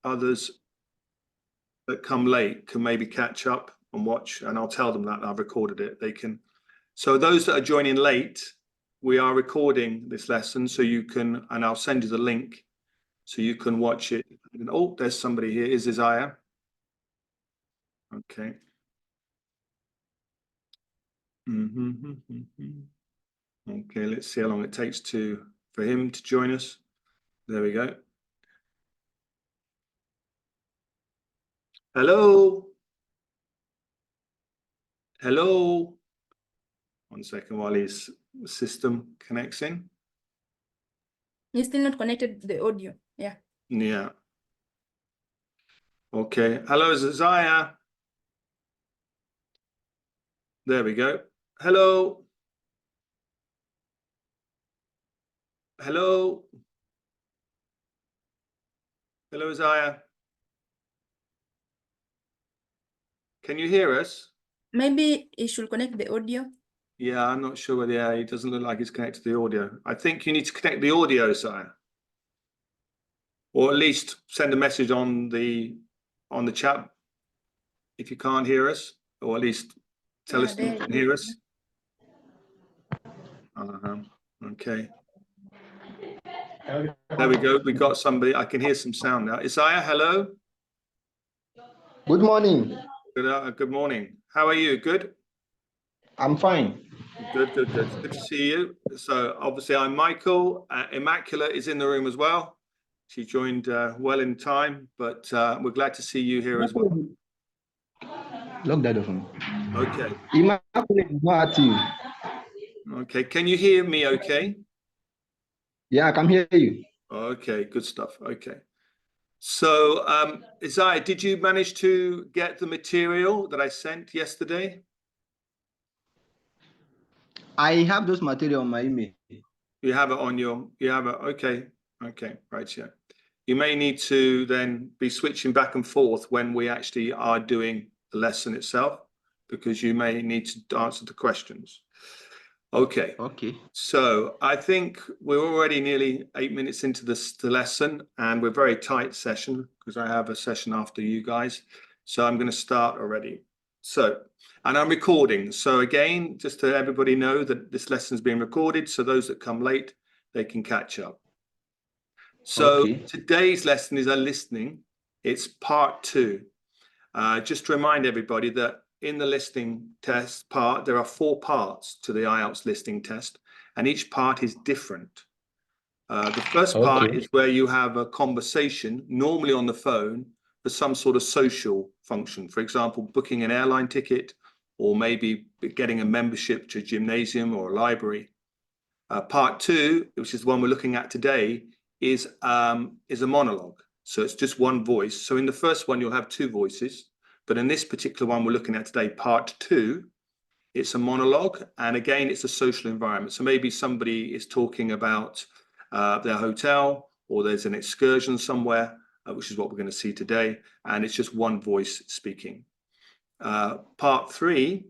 others that come late can maybe catch up and watch, and I'll tell them that I've recorded it. They can. So those that are joining late, we are recording this lesson, so you can, and I'll send you the link so you can watch it. And, oh, there's somebody here. Is Isaiah? Okay. Okay, let's see how long it takes for him to join us. There we go. Hello. Hello. 1 second while his system connects in. He's still not connected to the audio. Yeah. Yeah. Okay. Hello, Isaiah. There we go. Hello. Hello. Hello, Isaiah. Can you hear us? Maybe he should connect the audio. Yeah, I'm not sure whether, yeah, he doesn't look like he's connected to the audio. I think you need to connect the audio, Isaiah. Or at least send a message on the chat if you can't hear us, or at least tell us you can hear us. Okay. There we go. We got somebody. I can hear some sound now. Isaiah, hello. Good morning. Good morning. How are you? Good? I'm fine. Good. Good to see you. So obviously I'm Michael. Immaculate is in the room as well. She joined well in time, but we're glad to see you here as well. Lock that off. Okay. Immaculate is not active. Okay. Can you hear me okay? Yeah, I can hear you. Okay, good stuff. Okay. So, Isaiah, did you manage to get the material that I sent yesterday? I have those material on my email. You have it on okay. Okay, right, yeah. You may need to then be switching back and forth when we actually are doing the lesson itself, because you may need to answer the questions. Okay. Okay. So I think we're already nearly 8 minutes into the lesson, and we're very tight session because I have a session after you guys. So I'm going to start already. So, and I'm recording. So again, just to everybody know that this lesson is being recorded, so those that come late, they can catch up. So Today's lesson is a listening. It's part 2. Just to remind everybody that in the listening test part, there are 4 parts to the IELTS listening test, and each part is different. The first part is where you have a conversation, normally on the phone, for some sort of social function. For example, booking an airline ticket, or maybe getting a membership to a gymnasium or a library. Part 2, which is the one we're looking at today, is a monologue. So it's just one voice. So in the first one, you'll have 2 voices. But in this particular one we're looking at today, part 2, it's a monologue. And again, it's a social environment. So maybe somebody is talking about their hotel, or there's an excursion somewhere, which is what we're going to see today. And it's just one voice speaking. Part 3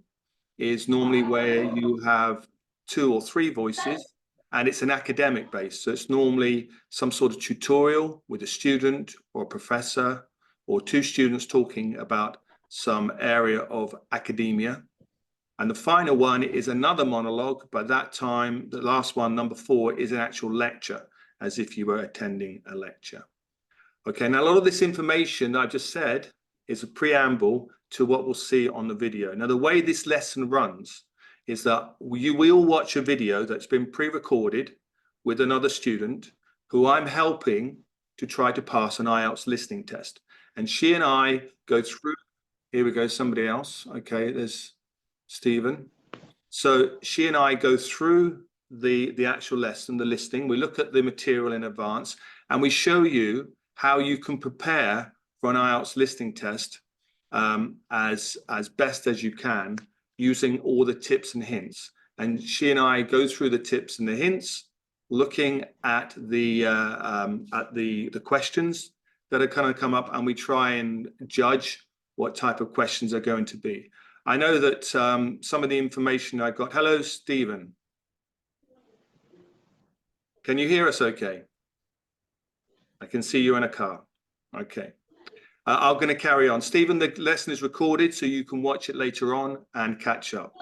is normally where you have 2 or 3 voices, and it's an academic base. So it's normally some sort of tutorial with a student or a professor, or 2 students talking about some area of academia. And the final one is another monologue, but that time, the last one, number 4, is an actual lecture, as if you were attending a lecture. Okay, now a lot of this information that I've just said is a preamble to what we'll see on the video. Now, the way this lesson runs is that you will watch a video that's been pre-recorded with another student who I'm helping to try to pass an IELTS listening test. And she and I go through, here we go, somebody else. Okay, there's Stephen. So she and I go through the actual lesson, the listening. We look at the material in advance, and we show you how you can prepare for an IELTS listening test as best as you can, using all the tips and hints. And she and I go through the tips and the hints, looking at the questions that are going to come up, and we try and judge what type of questions are going to be. I know that some of the information I got. Hello, Stephen. Can you hear us okay? I can see you in a car. Okay, I'm going to carry on. Stephen, the lesson is recorded, so you can watch it later on and catch up.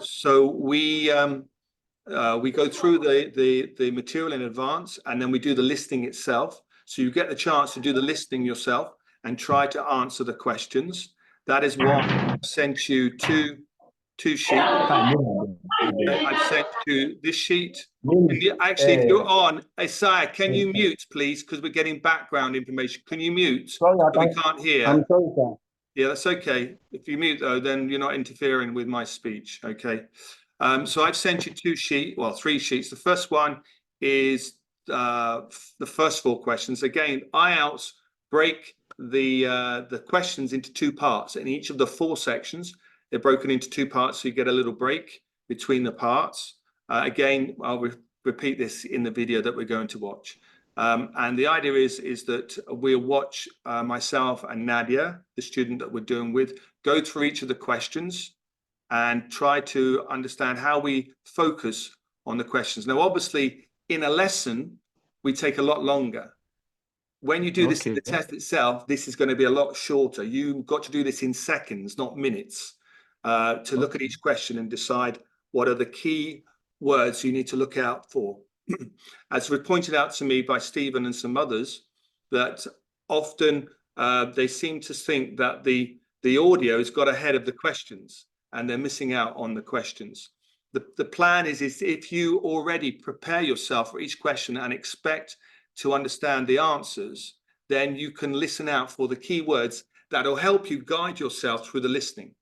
So we go through the material in advance, and then we do the listening itself. So you get the chance to do the listening yourself and try to answer the questions. That is why I sent you two sheets. I've sent you this sheet. Actually, if you're on, Isaiah, can you mute, please? Because we're getting background information. Can you mute? Sorry, We can't hear. I'm sorry, sir. Yeah, that's okay. If you mute, though, then you're not interfering with my speech, okay? So I've sent you three sheets. The first one is the first 4 questions. Again, IELTS break the questions into 2 parts. In each of the 4 sections, they're broken into 2 parts, so you get a little break between the parts. Again, I'll repeat this in the video that we're going to watch. And the idea is that we'll watch myself and Nadia, the student that we're doing with, go through each of the questions and try to understand how we focus on the questions. Now, obviously, in a lesson, we take a lot longer. When you do this in the test itself, this is going to be a lot shorter. You've got to do this in seconds, not minutes, to look at each question and decide what are the key words you need to look out for. As was pointed out to me by Stephen and some others, that often they seem to think that the audio has got ahead of the questions and they're missing out on the questions. The plan is if you already prepare yourself for each question and expect to understand the answers, then you can listen out for the key words that will help you guide yourself through the listening.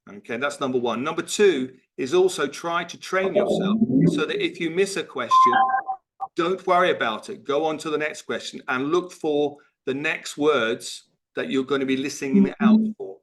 Okay, that's number 1. Number 2 is also try to train yourself so that if you miss a question, don't worry about it. Go on to the next question and look for the next words that you're going to be listening out for.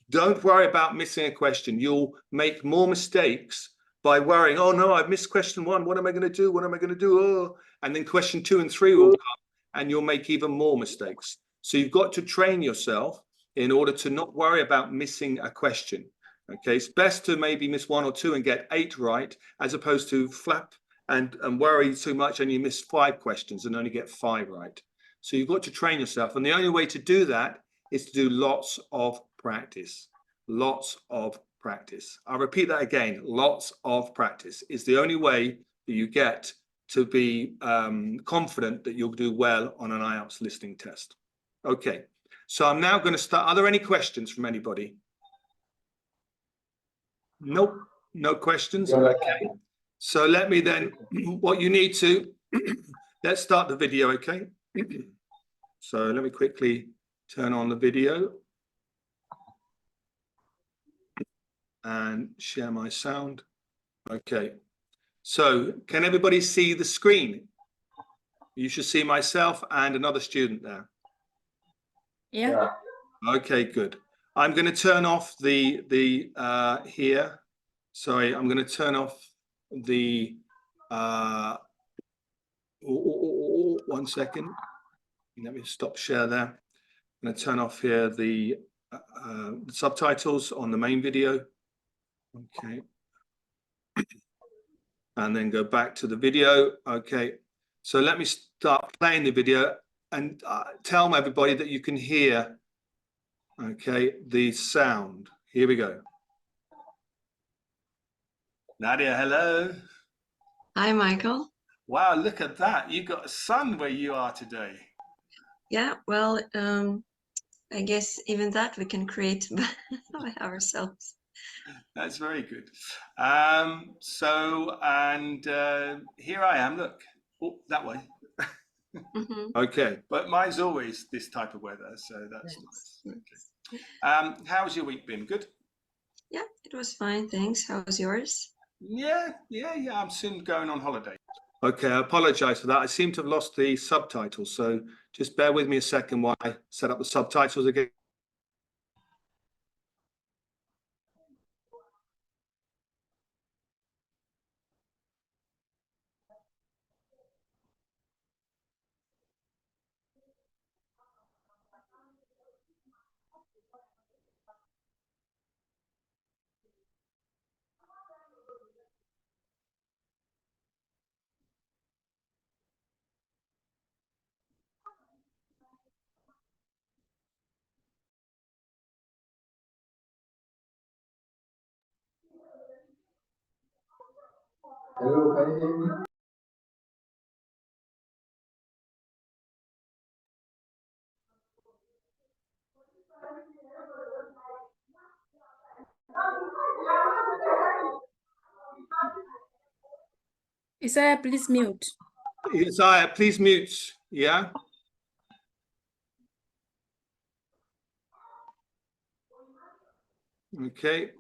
Don't worry about missing a question. You'll make more mistakes by worrying, oh no, I've missed question 1. What am I going to do? What am I going to do? Oh, and then question 2 and 3 will come and you'll make even more mistakes. So you've got to train yourself in order to not worry about missing a question. Okay, it's best to maybe miss 1 or 2 and get 8 right, as opposed to flap and worry too much and you miss 5 questions and only get 5 right. So you've got to train yourself. And the only way to do that is to do lots of practice. Lots of practice. I'll repeat that again. Lots of practice is the only way that you get to be confident that you'll do well on an IELTS listening test. Okay, so I'm now going to start. Are there any questions from anybody? Nope, no questions. Okay, so let me then, what you need to, let's start the video, okay? So let me quickly turn on the video and share my sound. Okay, so can everybody see the screen? You should see myself and another student there. Yeah. Okay, good. I'm going to turn off the here. Sorry, I'm going to turn off the 1 second. Let me stop share there. I'm going to turn off here the subtitles on the main video. Okay. And then go back to the video. Okay. So let me start playing the video and tell everybody that you can hear, okay, the sound. Here we go. Nadia, hello. Hi, Michael. Wow, look at that. You've got a sun where you are today. Yeah, well, I guess even that we can create by ourselves. That's very good. Here I am, look. Oh, that way. Okay, but mine's always this type of weather, so that's nice. Okay. How's your week been? Good? Yeah, it was fine, thanks. How was yours? Yeah. I'm soon going on holiday. Okay, I apologize for that. I seem to have lost the subtitles, so just bear with me a second while I set up the subtitles again. Hello, can you hear me? Isaiah, please mute. Isaiah, please mute. Yeah. Okay.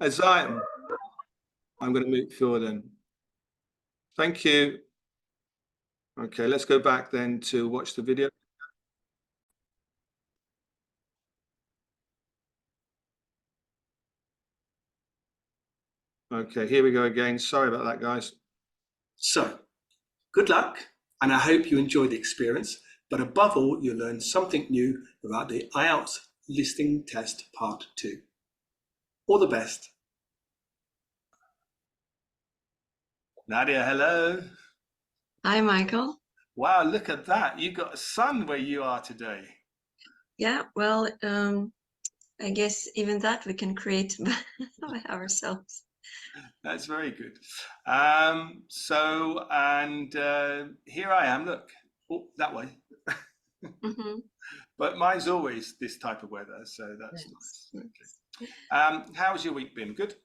Isaiah, I'm going to mute Phil then. Thank you. Okay, let's go back then to watch the video. Okay, here we go again. Sorry about that, guys. So, good luck, and I hope you enjoy the experience, but above all, you'll learn something new about the IELTS Listening Test Part 2. All the best. Nadia, hello. Hi, Michael. Wow, look at that. You got a sun where you are today. Yeah, well, I guess even that we can create by ourselves. That's very good. Here I am, look. Oh, that way. Mhm. But mine's always this type of weather, so that's Yes. nice. Okay. How's your week been? Good?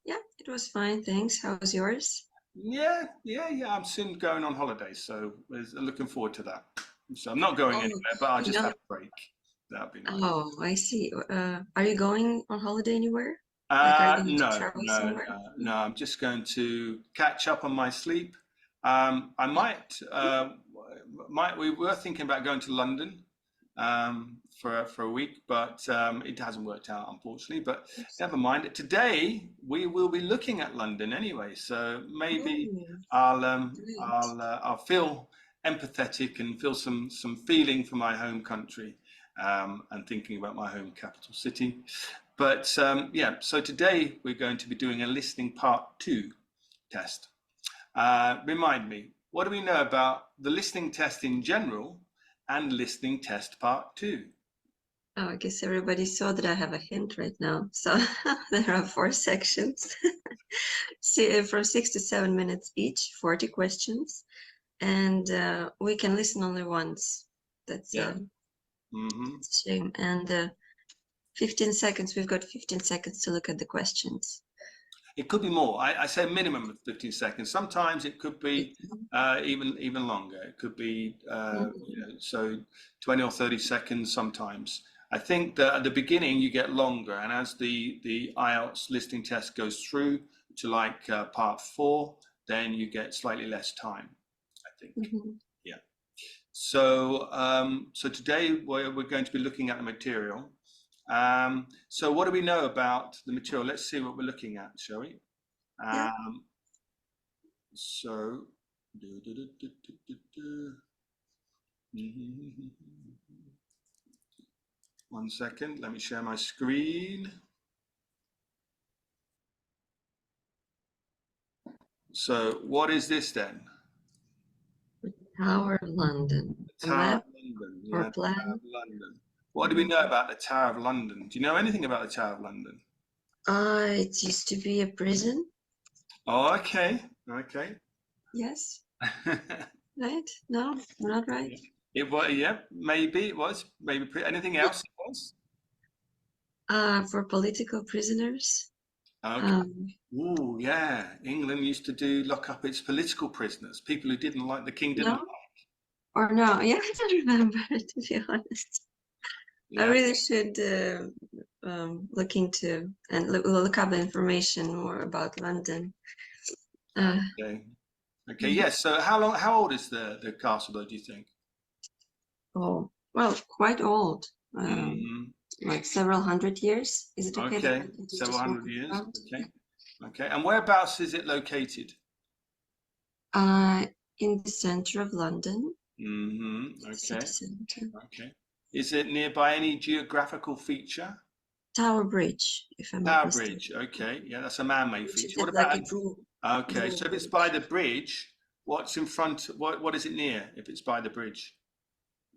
Yeah, it was fine, thanks. How was yours? Yeah. I'm soon going on holiday, so looking forward to that. So I'm not going Oh, anywhere, but I'll you just know- have a break. That'd be nice. Oh, I see. Are you going on holiday anywhere? Like, are you going to travel somewhere? No. I'm just going to catch up on my sleep. I might. We were thinking about going to London for a week, but it hasn't worked out, unfortunately. But never mind. Today we will be looking at London anyway, so maybe I'll feel empathetic and feel some feeling for my home country. And thinking about my home capital city. But so today we're going to be doing a listening part 2 test. Remind me, what do we know about the listening test in general and listening test part 2? Oh, I guess everybody saw that I have a hint right now. So there are 4 sections. From 6 to 7 minutes each, 40 questions. And we can listen only once. That's it's a shame. And 15 seconds, we've got 15 seconds to look at the questions. It could be more. I say minimum of 15 seconds. Sometimes it could be even longer. It could be so 20 or 30 seconds sometimes. I think that at the beginning you get longer, and as the IELTS listening test goes through to like part 4, then you get slightly less time, I think. Yeah. So today we're going to be looking at the material. So what do we know about the material? Let's see what we're looking at, shall we? So, one second, let me share my screen. So what is this then? Tower of London. Tower of London. Yeah, plan? Tower of London. What do we know about the Tower of London? Do you know anything about the Tower of London? It used to be a prison. Oh, okay. Yes. Right? No, not right. It was, yeah, maybe it was. Maybe anything else it was? For political prisoners. Okay. Oh, yeah. England used to lock up its political prisoners, people who didn't like the king didn't No? Or no, yeah, I don't remember, to be honest. Yeah. I really should look into and look up information more about London. Okay. Yes. So how old is the castle though, do you think? Oh, well, quite old. Like several hundred years. Is it okay? Okay, several hundred years. Okay. And whereabouts is it located? In the center of London. Okay. Center. Okay. Is it nearby any geographical feature? Tower Bridge, if I'm not Tower mistaken. Bridge. Okay. Yeah, that's a man-made feature. What Like about? Okay. So if it's by the bridge, what's in front? What is it near? If it's by the bridge?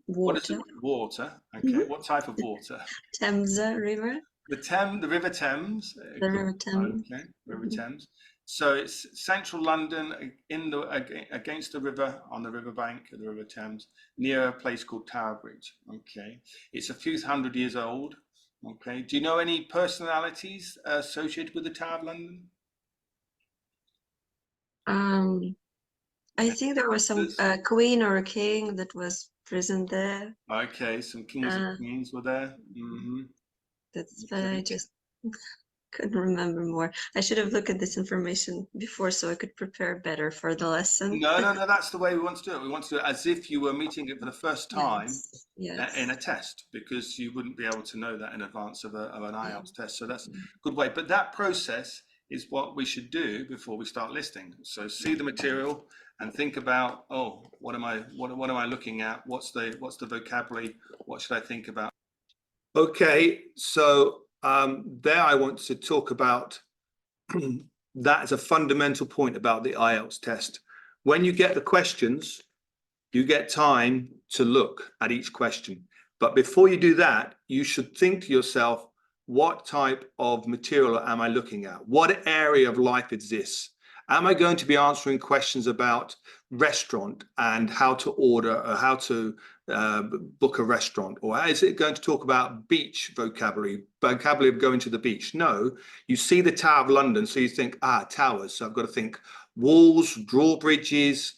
What is water, it? Water. Okay. What type of water? Thames River, The River Thames. the River Thames. Okay, River Thames. So it's central London against the river, on the riverbank of the River Thames, near a place called Tower Bridge. Okay, it's a few hundred years old. Okay, do you know any personalities associated with the Tower of London? I think there was some queen or a king that was present there. Okay, some kings and queens were there. That's but I just couldn't remember more. I should have looked at this information before so I could prepare better for the lesson. No, that's the way we want to do it. We want to do it as if you were meeting it for the first time Yes. in a test, because you wouldn't be able to know that in advance of an IELTS test. So that's a good way. But that process is what we should do before we start listening. So see the material and think about, oh, what am I looking at? What's the vocabulary? What should I think about? Okay, so there I want to talk about that as a fundamental point about the IELTS test. When you get the questions, you get time to look at each question. But before you do that, you should think to yourself, what type of material am I looking at? What area of life is this? Am I going to be answering questions about restaurant and how to order or how to book a restaurant? Or is it going to talk about beach vocabulary of going to the beach? No, you see the Tower of London, so you think, towers. So I've got to think walls, drawbridges,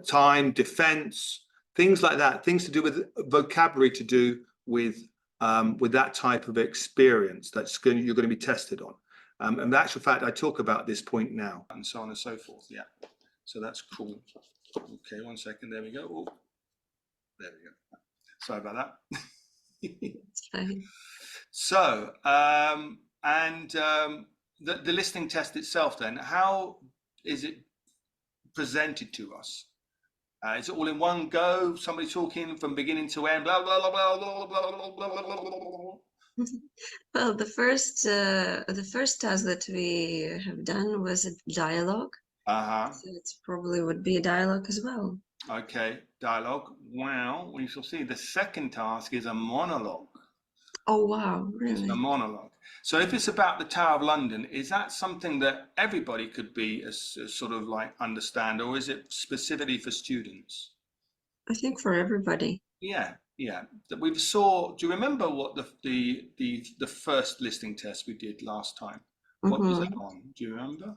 time, defense, things like that, things to do with vocabulary, to do with that type of experience you're going to be tested on. And in actual fact, I talk about this point now, and so on and so forth. Yeah, so that's cool. Okay, 1 second. There we go. Oh, there we go. Sorry about that. It's fine. So, the listening test itself, then, how is it presented to us? Is it all in one go? Somebody talking from beginning to end, blah blah blah blah blah blah blah blah blah. Well, the first task that we have done was a dialogue. So it probably would be a dialogue as well. Okay, dialogue. Wow, we shall see. The second task is a monologue. Oh wow, really? It's a monologue. So if it's about the Tower of London, is that something that everybody could be as sort of like understand, or is it specifically for students? I think for everybody. Yeah. That we saw. Do you remember what the first listening test we did last time? What was that on? Do you remember?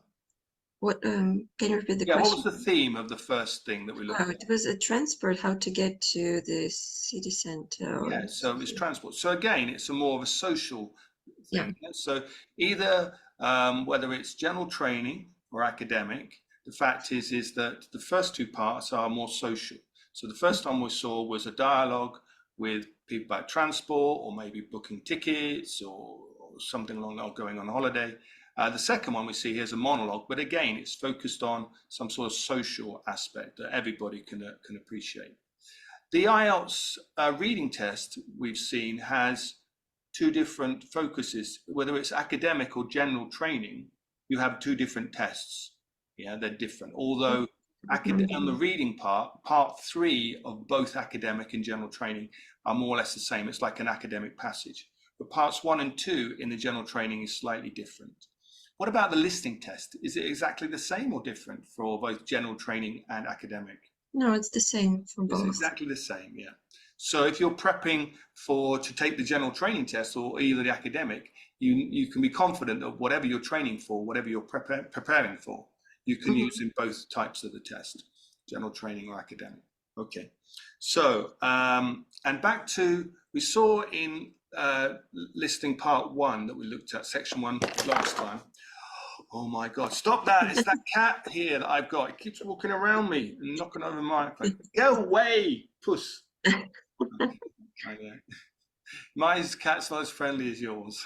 What can you repeat the question? What was the theme of the first thing that we looked at? It was a transport, how to get to the city center. Yeah, so it's transport. So again, it's more of a social thing. Yeah. So either whether it's general training or academic, the fact is that the first two parts are more social. So the first one we saw was a dialogue with people about transport, or maybe booking tickets or something along that, going on holiday. The second one we see here is a monologue, but again, it's focused on some sort of social aspect that everybody can appreciate. The IELTS reading test we've seen has two different focuses. Whether it's academic or general training, you have two different tests. Yeah, they're different. Although on the reading part 3 of both academic and general training are more or less the same. It's like an academic passage. But parts 1 and 2 in the general training is slightly different. What about the listening test? Is it exactly the same or different for both general training and academic? No, it's the same for both. It's exactly the same, yeah. So if you're prepping to take the general training test or either the academic, you can be confident that whatever you're training for, whatever you're preparing for, you can use in both types of the test, general training or academic. Okay, so and back to, we saw in listening part 1 that we looked at, section 1 last time. Oh my God, stop that. It's that cat here that I've got. It keeps walking around me and knocking over my microphone. Go away, puss. Okay. My cat's not as friendly as yours.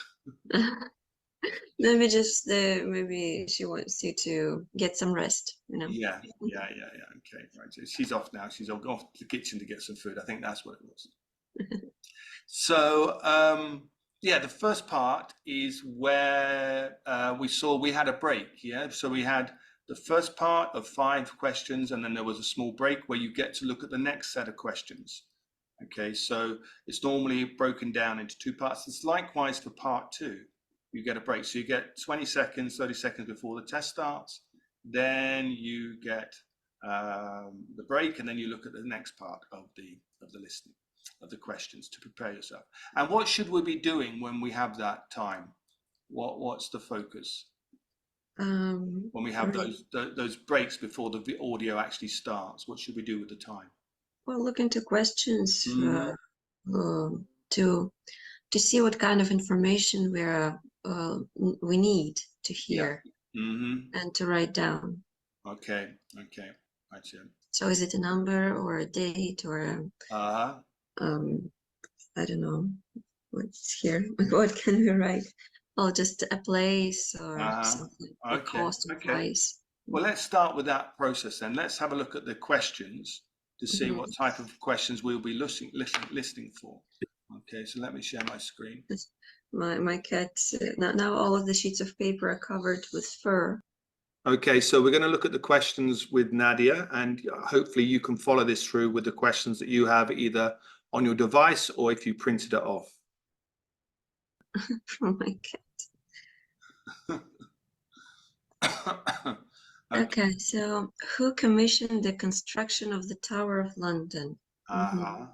Maybe just maybe she wants you to get some rest, you know. Yeah. Okay, right. So she's off now. She's off to the kitchen to get some food. I think that's what it was. So yeah, the first part is where we had a break. Yeah, so we had the first part of 5 questions, and then there was a small break where you get to look at the next set of questions. Okay, so it's normally broken down into 2 parts. It's likewise for part 2. You get a break. So you get 20 seconds, 30 seconds before the test starts. Then you get the break, and then you look at the next part of the listening, of the questions, to prepare yourself. And what should we be doing when we have that time? What's the focus? When we have those breaks before the audio actually starts, what should we do with the time? Well, look into questions to see what kind of information we need to hear and to write down. Okay, that's it. So is it a number or a date or I don't know what's here? What can we write? Oh, just a place or something, or cost and price. Well, let's start with that process then. Let's have a look at the questions to see what type of questions we'll be listening for. Okay, so let me share my screen. My cat, now all of the sheets of paper are covered with fur. Okay, so we're going to look at the questions with Nadia, and hopefully you can follow this through with the questions that you have either on your device or if you printed it off. From my cat. Okay, so who commissioned the construction of the Tower of London? And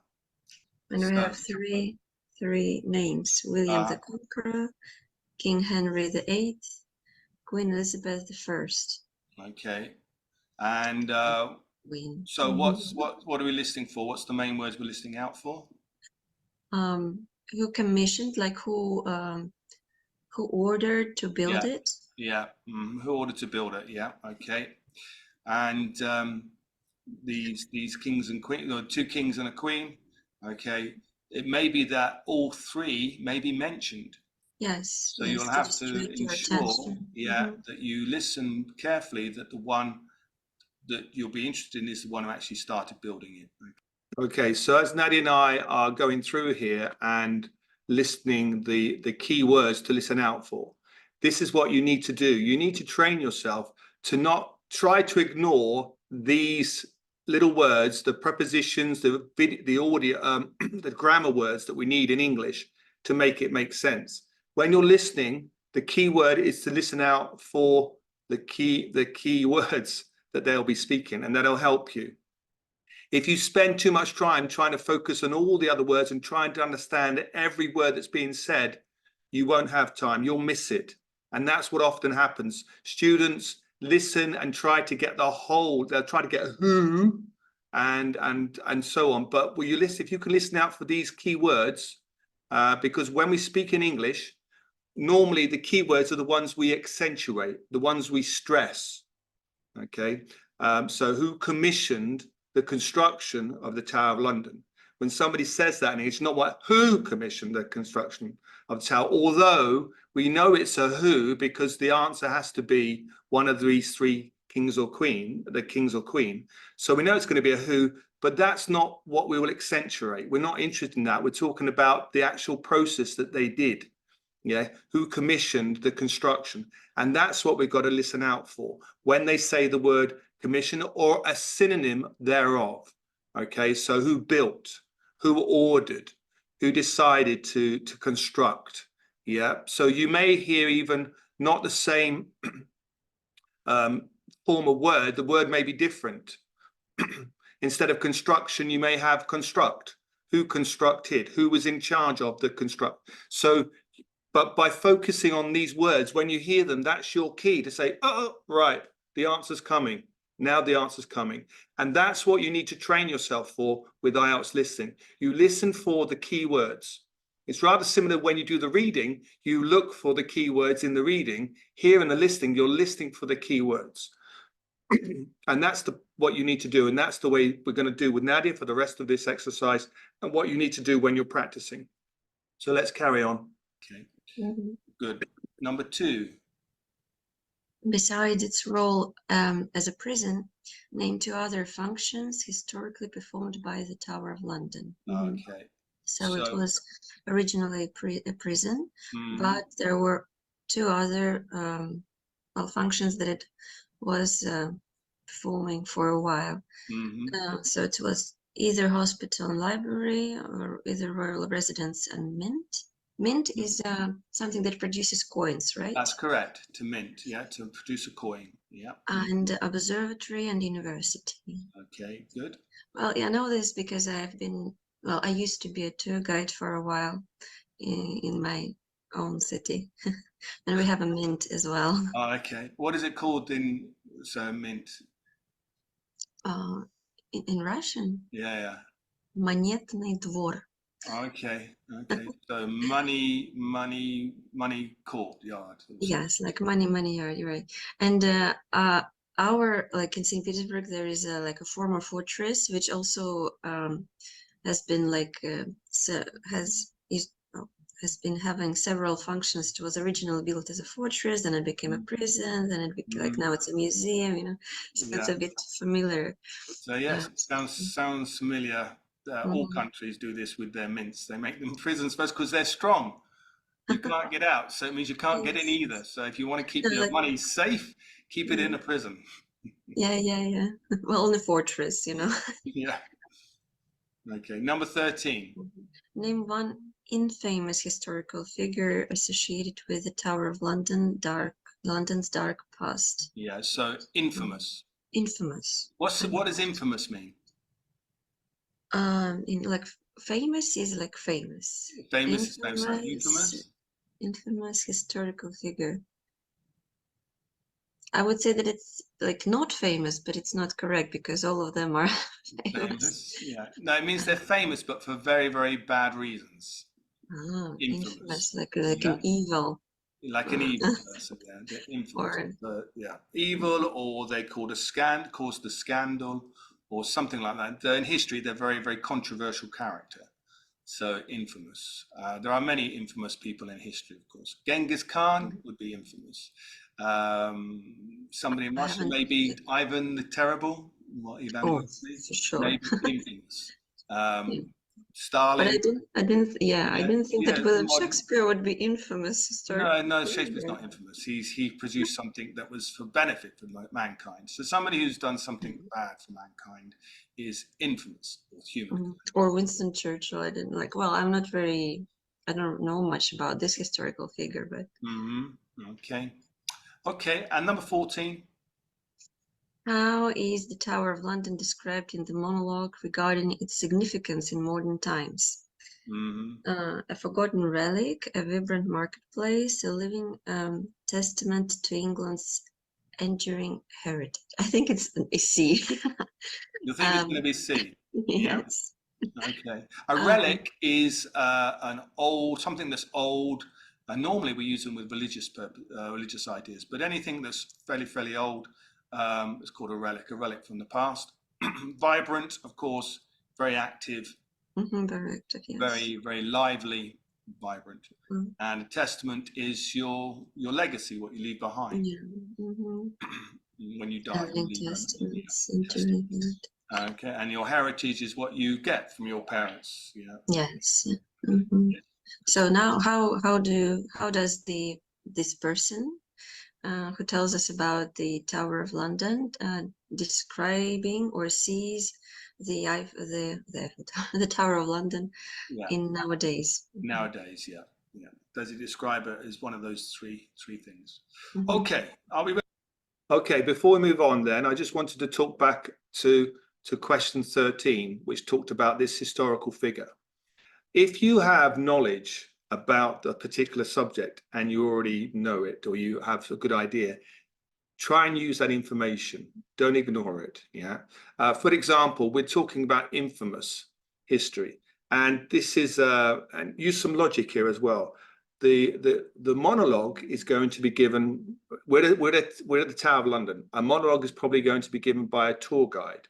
we have three names: William the Conqueror, King Henry VIII, Queen Elizabeth I. Okay, and so what are we listening for? What's the main words we're listening out for? Who commissioned, like who ordered to build it? Yeah. Who ordered to build it? Yeah. Okay. And these kings and queens, or 2 kings and a queen. Okay. It may be that all 3 may be mentioned. Yes. So you'll have to ensure, that you listen carefully, that the one that you'll be interested in is the one who actually started building it. Okay, so as Nadia and I are going through here and listening the key words to listen out for, this is what you need to do. You need to train yourself to not try to ignore these little words, the prepositions, the audio, the grammar words that we need in English to make it make sense. When you're listening, the key word is to listen out for the key words that they'll be speaking, and that'll help you. If you spend too much time trying to focus on all the other words and trying to understand every word that's being said, you won't have time. You'll miss it. And that's what often happens. Students listen and try to get the whole, they'll try to get who and so on. But will you listen, if you can listen out for these key words, because when we speak in English, normally the key words are the ones we accentuate, the ones we stress. Okay. So who commissioned the construction of the Tower of London? When somebody says that, and it's not who commissioned the construction of the tower, although we know it's a who because the answer has to be one of these 3 kings or queen, the kings or queen. So we know it's going to be a who, but that's not what we will accentuate. We're not interested in that. We're talking about the actual process that they did. Yeah, who commissioned the construction. And that's what we've got to listen out for when they say the word commission or a synonym thereof. Okay, so who built, who ordered, who decided to construct. Yeah, so you may hear even not the same form of word, the word may be different. Instead of construction, you may have construct. Who constructed, who was in charge of the construct. So but by focusing on these words, when you hear them, that's your key to say, oh, right, the answer's coming. Now the answer's coming. And that's what you need to train yourself for with IELTS listening. You listen for the key words. It's rather similar when you do the reading, you look for the key words in the reading. Here in the listening, you're listening for the key words. And that's what you need to do. And that's the way we're going to do with Nadia for the rest of this exercise and what you need to do when you're practicing. So let's carry on. Okay. Good. Number 2. Besides its role as a prison, name 2 other functions historically performed by the Tower of London. Okay. So it was originally a prison, but there were 2 other functions that it was performing for a while. So it was either hospital and library, or either royal residence and mint. Mint is something that produces coins, right? That's correct. To mint, yeah, to produce a coin. Yeah. And observatory and university. Okay, good. Well, yeah, I know this because I used to be a tour guide for a while in my own city. And we have a mint as well. Oh, okay. What is it called in mint? In Russian, Yeah. монетный двор. Okay. So money courtyard. Yes, like money yard, you're right. And our, like in St. Petersburg, there is a former fortress, which also has been has been having several functions. It was originally built as a fortress, then it became a prison, then it became now it's a museum, so it's a bit familiar. So yes, it sounds familiar. All countries do this with their mints. They make them prisons first because they're strong. You can't get out, so it means you can't get in either. So if you want to keep your money safe, keep it in a prison. Yeah. Well, in a fortress, Yeah. Okay, number 13. Name one infamous historical figure associated with the Tower of London, London's dark past. Yeah, so infamous. Infamous. What does infamous mean? Famous is like famous. Famous is famous. Infamous? Infamous historical figure. I would say that it's not famous, but it's not correct because all of them are famous. Yeah. No, it means they're famous, but for very, very bad reasons. Infamous, like an evil. Like an evil person, yeah. They're infamous. Evil, or they caused a scandal, or something like that. In history, they're very, very controversial character. So infamous. There are many infamous people in history, of course. Genghis Khan would be infamous. Somebody in Russia, maybe Ivan the Terrible. For sure. Maybe infamous. Stalin. But I didn't think that William Shakespeare would be infamous. No, Shakespeare's not infamous. He produced something that was for benefit for mankind. So somebody who's done something bad for mankind is infamous or human. Or Winston Churchill. I don't know much about this historical figure, but. Okay, and number 14. How is the Tower of London described in the monologue regarding its significance in modern times? A forgotten relic, a vibrant marketplace, a living testament to England's enduring heritage. I think it's a C. You think it's going to be C? Yes. Okay. A relic is something that's old. Normally we use them with religious ideas, but anything that's fairly old is called a relic from the past. Vibrant, of course, very active. Very active, yes. Very, very lively, vibrant. And a testament is your legacy, what you leave behind. When you die. Okay, and your heritage is what you get from your parents. Yes. So now, how does this person who tells us about the Tower of London describing or sees the Tower of London in nowadays? Nowadays, yeah. Does he describe it as one of those three things? Okay, are we ready? Okay, before we move on then, I just wanted to talk back to question 13, which talked about this historical figure. If you have knowledge about a particular subject and you already know it, or you have a good idea, try and use that information. Don't ignore it. For example, we're talking about infamous history, and this is and use some logic here as well. The monologue is going to be given. We're at the Tower of London. A monologue is probably going to be given by a tour guide,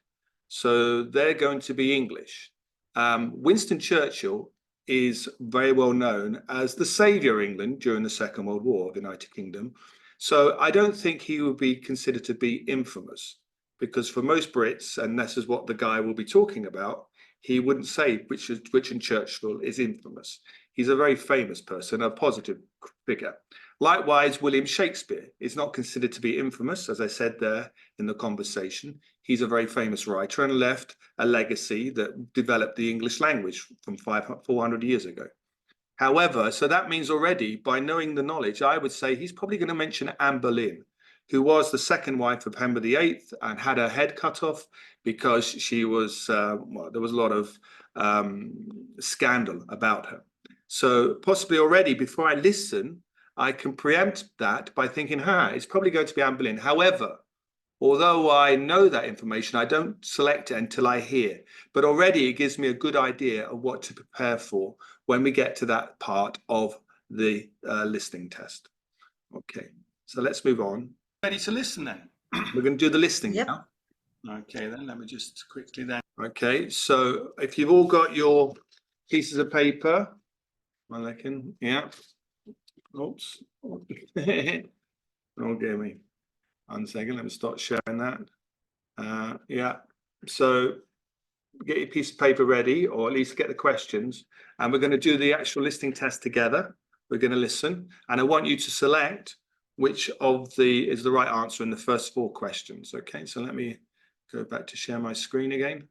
so they're going to be English. Winston Churchill is very well known as the savior of England during the Second World War, the United Kingdom. So I don't think he would be considered to be infamous, because for most Brits, and this is what the guy will be talking about, he wouldn't say Winston Churchill is infamous. He's a very famous person, a positive figure. Likewise, William Shakespeare is not considered to be infamous, as I said there in the conversation. He's a very famous writer and left a legacy that developed the English language from 400 years ago. However, so that means already, by knowing the knowledge, I would say he's probably going to mention Anne Boleyn, who was the second wife of Henry VIII and had her head cut off because she was, well, there was a lot of scandal about her. So possibly already before I listen, I can preempt that by thinking, it's probably going to be Anne Boleyn. However, although I know that information, I don't select it until I hear. But already it gives me a good idea of what to prepare for when we get to that part of the listening test. Okay, so let's move on. Ready to listen then? We're going to do the listening Yep. now. Okay, then let me just quickly then. Okay, so if you've all got your pieces of paper, well, I can, yeah. Oops. Okay, me 1 second. Let me start sharing that. Yeah. So get your piece of paper ready, or at least get the questions, and we're going to do the actual listening test together. We're going to listen, and I want you to select which of the is the right answer in the first 4 questions. Okay, so let me go back to share my screen again.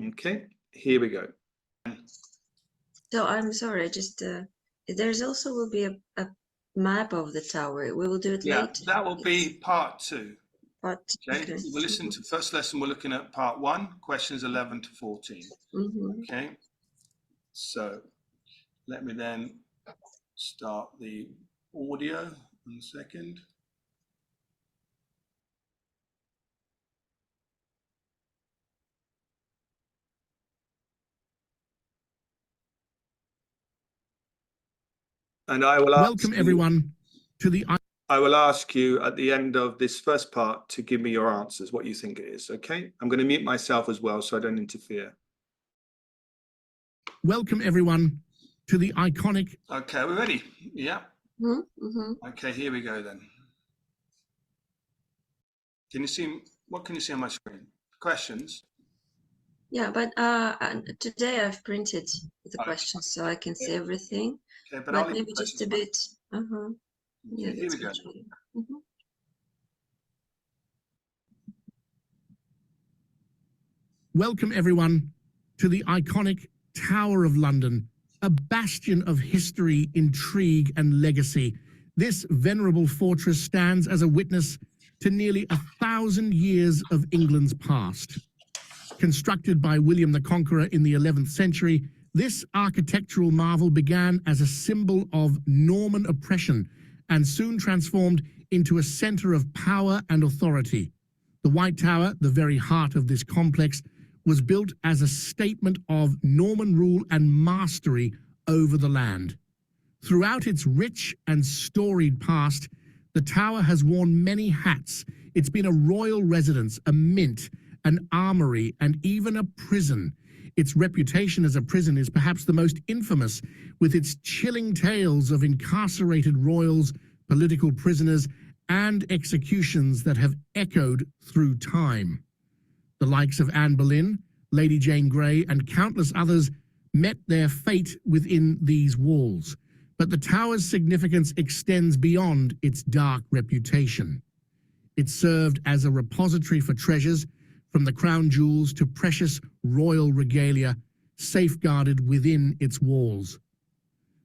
Okay, here we go. So I'm sorry, just there's also will be a map of the tower. We will do it Yeah, later. that will be part 2. But Okay, we'll listen to first lesson. We're looking at part 1, questions 11 to 14. Okay, so let me then start the audio. 1 second. And I will welcome everyone to the I will ask you at the end of this first part to give me your answers, what you think it is. Okay, I'm going to mute myself as well so I don't interfere. welcome everyone to the iconic. Okay, we're ready. Yeah. Mm-hmm. Okay, here we go then. Can you see, what can you see on my screen? Questions? Yeah, but today I've printed the Okay. questions so I can see everything. Okay, but I'll leave Maybe the just a questions bit. blank. Yeah, Okay, here we that's go. good. Mhm. Welcome everyone to the iconic Tower of London, a bastion of history, intrigue and legacy. This venerable fortress stands as a witness to nearly 1,000 years of England's past. Constructed by William the Conqueror in the 11th century, this architectural marvel began as a symbol of Norman oppression and soon transformed into a center of power and authority. The White Tower, the very heart of this complex, was built as a statement of Norman rule and mastery over the land. Throughout its rich and storied past, the tower has worn many hats. It's been a royal residence, a mint, an armory, and even a prison. Its reputation as a prison is perhaps the most infamous, with its chilling tales of incarcerated royals, political prisoners, and executions that have echoed through time. The likes of Anne Boleyn, Lady Jane Grey, and countless others met their fate within these walls. But the tower's significance extends beyond its dark reputation. It served as a repository for treasures, from the crown jewels to precious royal regalia, safeguarded within its walls.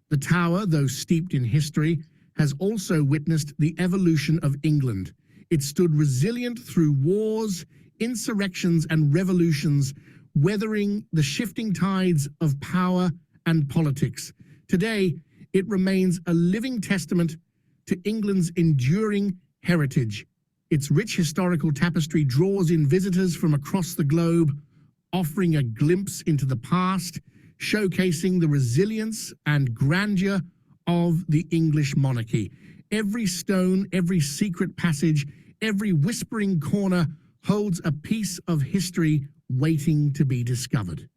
The tower, though steeped in history, has also witnessed the evolution of England. It stood resilient through wars, insurrections and revolutions, weathering the shifting tides of power and politics. Today, it remains a living testament to England's enduring heritage. Its rich historical tapestry draws in visitors from across the globe, offering a glimpse into the past, showcasing the resilience and grandeur of the English monarchy. Every stone, every secret passage, every whispering corner holds a piece of history waiting to be discovered.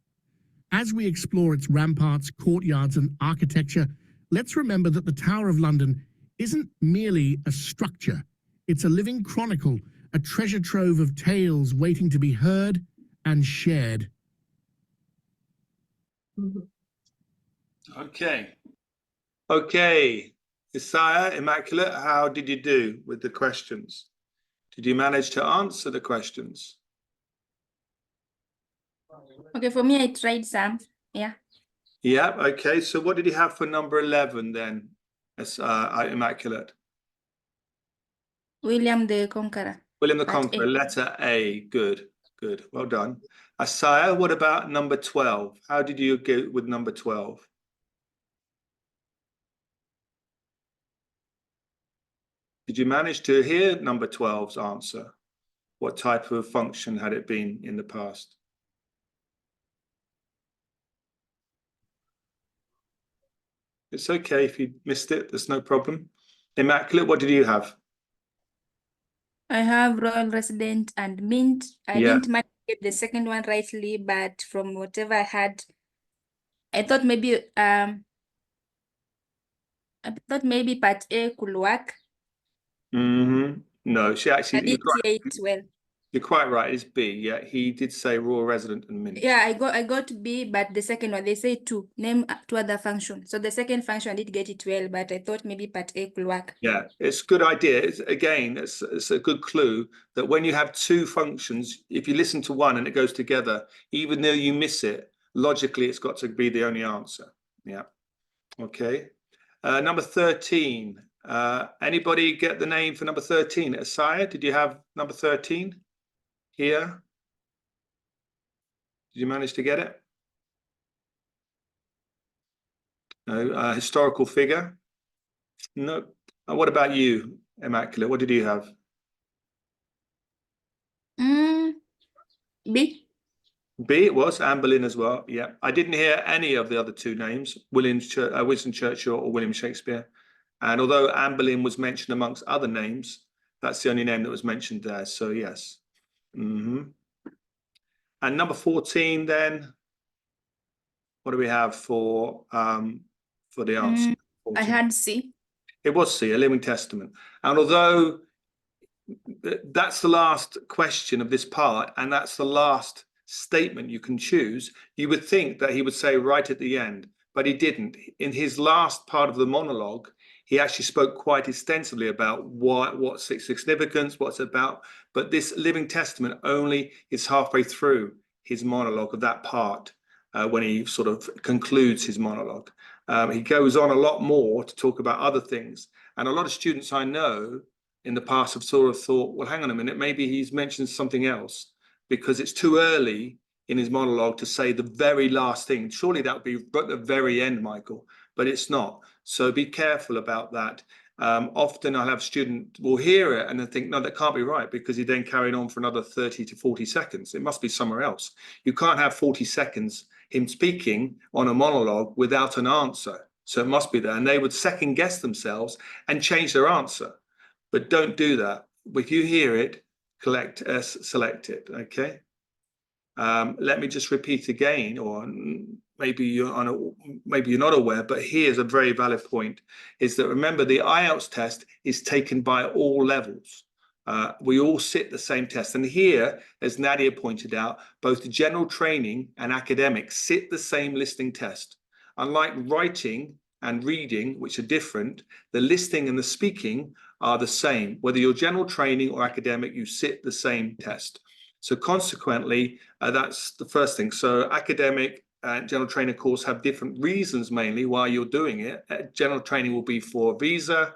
As we explore its ramparts, courtyards, and architecture, let's remember that the Tower of London isn't merely a structure. It's a living chronicle, a treasure trove of tales waiting to be heard and shared. Mhm. Okay. Okay, Isaiah, Immaculate, how did you do with the questions? Did you manage to answer the questions? Okay, for me, I tried some. Yeah. Yeah, okay. So what did you have for number 11 then, Immaculate? William the Conqueror. William the Part Conqueror, A. letter A. Good, good. Well done. Isaiah, what about number 12? How did you get with number 12? Did you manage to hear number 12's answer? What type of function had it been in the past? It's okay if you missed it, there's no problem. Immaculate, what did you have? I have royal resident and mint. I Yeah. didn't manage to get the second one rightly, but from whatever I had, I thought maybe part A could work. No, she I actually, did hear it well. you're quite right, it's B. Yeah, he did say royal resident and mint. Yeah, I got B, but the second one, they say two, name two other functions. So the second function, I did get it well, but I thought maybe part A could work. Yeah, it's a good idea. It's a good clue that when you have two functions, if you listen to one and it goes together, even though you miss it, logically it's got to be the only answer. Yeah. Okay. Number 13. Anybody get the name for number 13? Isaiah, did you have number 13 here? Did you manage to get it? No. Historical figure? No. What about you, Immaculate? What did you have? B. B, it was Anne Boleyn as well. Yeah, I didn't hear any of the other two names, Winston Churchill or William Shakespeare. And although Anne Boleyn was mentioned amongst other names, that's the only name that was mentioned there. So yes. And number 14, then, what do we have for the answer? I had C. It was C, a Living Testament. And although that's the last question of this part, and that's the last statement you can choose, you would think that he would say right at the end, but he didn't. In his last part of the monologue, he actually spoke quite extensively about what's its significance, what's it about. But this Living Testament only is halfway through his monologue of that part when he sort of concludes his monologue. He goes on a lot more to talk about other things. And a lot of students I know in the past have sort of thought, well, hang on a minute, maybe he's mentioned something else because it's too early in his monologue to say the very last thing. Surely that would be at the very end, Michael, but it's not. So be careful about that. Often I'll have students will hear it and then think, no, that can't be right, because he then carried on for another 30 to 40 seconds. It must be somewhere else. You can't have 40 seconds him speaking on a monologue without an answer. So it must be there. And they would second guess themselves and change their answer. But don't do that. If you hear it, select it, okay? Let me just repeat again, or maybe you're not aware, but here's a very valid point, is that remember the IELTS test is taken by all levels. We all sit the same test. And here, as Nadia pointed out, both the general training and academic sit the same listening test. Unlike writing and reading, which are different, the listening and the speaking are the same. Whether you're general training or academic, you sit the same test. So consequently, that's the first thing. So academic and general training course have different reasons mainly why you're doing it. General training will be for visa,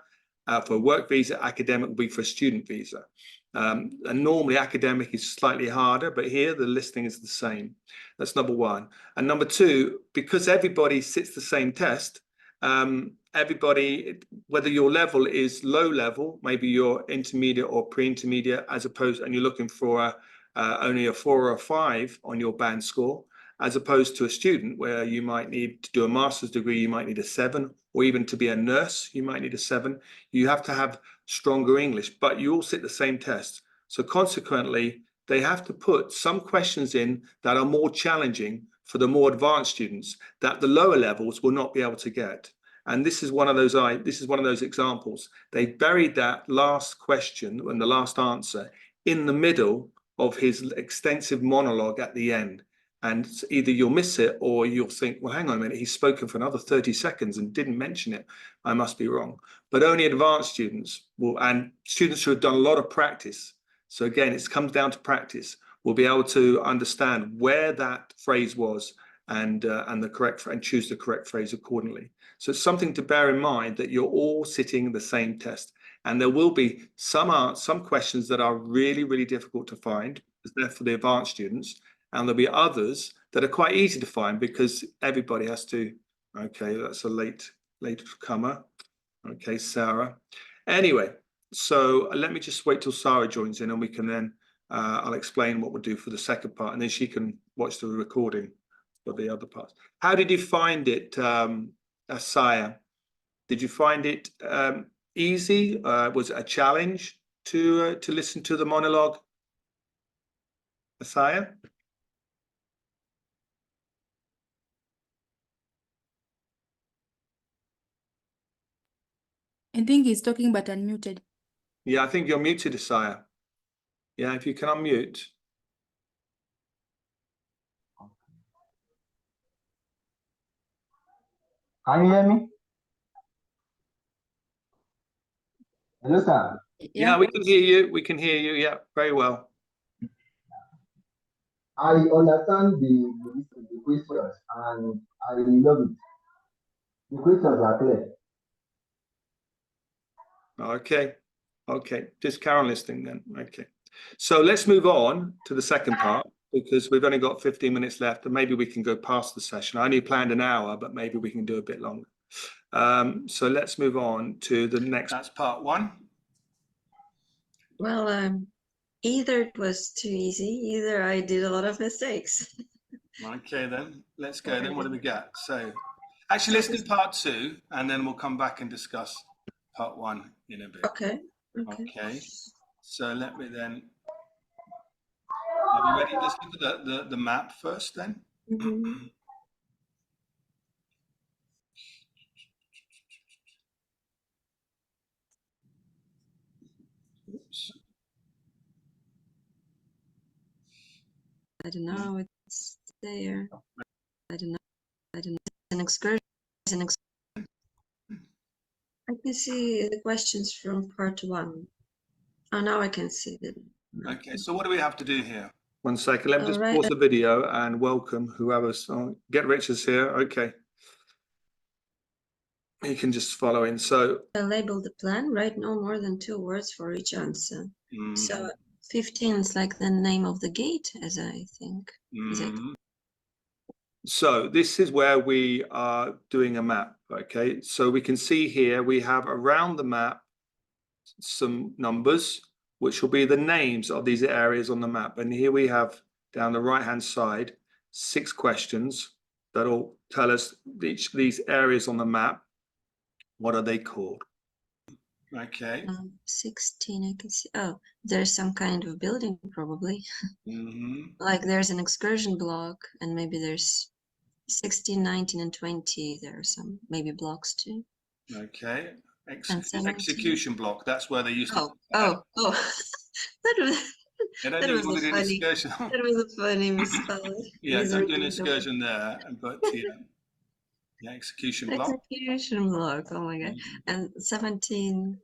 for work visa. Academic will be for a student visa. And normally academic is slightly harder, but here the listening is the same. That's number one. And number two, because everybody sits the same test, everybody, whether your level is low level, maybe you're intermediate or pre-intermediate, as opposed, and you're looking for only a 4 or a 5 on your band score, as opposed to a student where you might need to do a master's degree, you might need a 7, or even to be a nurse, you might need a 7. You have to have stronger English, but you all sit the same test. So consequently, they have to put some questions in that are more challenging for the more advanced students that the lower levels will not be able to get. And this is one of those examples. They buried that last question and the last answer in the middle of his extensive monologue at the end. And either you'll miss it or you'll think, well, hang on a minute, he's spoken for another 30 seconds and didn't mention it. I must be wrong. But only advanced students will, and students who have done a lot of practice. So again, it comes down to practice. Will be able to understand where that phrase was and the correct, and choose the correct phrase accordingly. So it's something to bear in mind that you're all sitting the same test. And there will be some questions that are really, really difficult to find. They're for the advanced students. And there'll be others that are quite easy to find because everybody has to. Okay, that's a late comer. Okay, Sarah. Anyway, so let me just wait till Sarah joins in, and we can then I'll explain what we'll do for the second part, and then she can watch the recording for the other parts. How did you find it, Sarah? Did you find it easy? Was it a challenge to listen to the monologue, Sarah? I think he's talking but unmuted. Yeah, I think you're muted, Isaiah. Yeah, if you can unmute. Can you hear me? Hello, sir. Yeah, we can hear you. We can hear you. Yeah, very well. I understand the questions and I love it. The questions are clear. Okay. Okay. Just carry on listening then. Okay. So let's move on to the second part because we've only got 15 minutes left and maybe we can go past the session. I only planned an hour, but maybe we can do a bit longer. So let's move on to the next. That's part one. Well, either it was too easy, either I did a lot of mistakes. Okay, then let's go. Then what do we got? So actually, let's do part two and then we'll come back and discuss part one in a bit. Okay. Okay. So let me then. Are you ready? Let's look at the map first then. Mm-hmm. Oops. I don't know. It's there. I don't know. An excursion. I can see the questions from part one. Oh, now I can see them. Okay, so what do we have to do here? One second, let me just Alright. pause the video and welcome whoever's on. Get Richards here. Okay. You can just follow in. So I label the plan, write no more than 2 words for each answer. So 15 is like the name of the gate, as I think. Is it? So this is where we are doing a map. Okay, so we can see here we have around the map some numbers, which will be the names of these areas on the map. And here we have down the right hand side 6 questions that will tell us each of these areas on the map. What are they called? Okay. 16, I can see. Oh, there's some kind of building probably. Like there's an excursion block and maybe there's 16, 19 and 20. There are some maybe blocks too. Okay. And 17. Execution block. That's where they used to. Oh. That was That was a funny. That was a funny misspelling. Yeah, don't do an excursion there, but yeah, execution block. Execution block. Oh my god. And 17.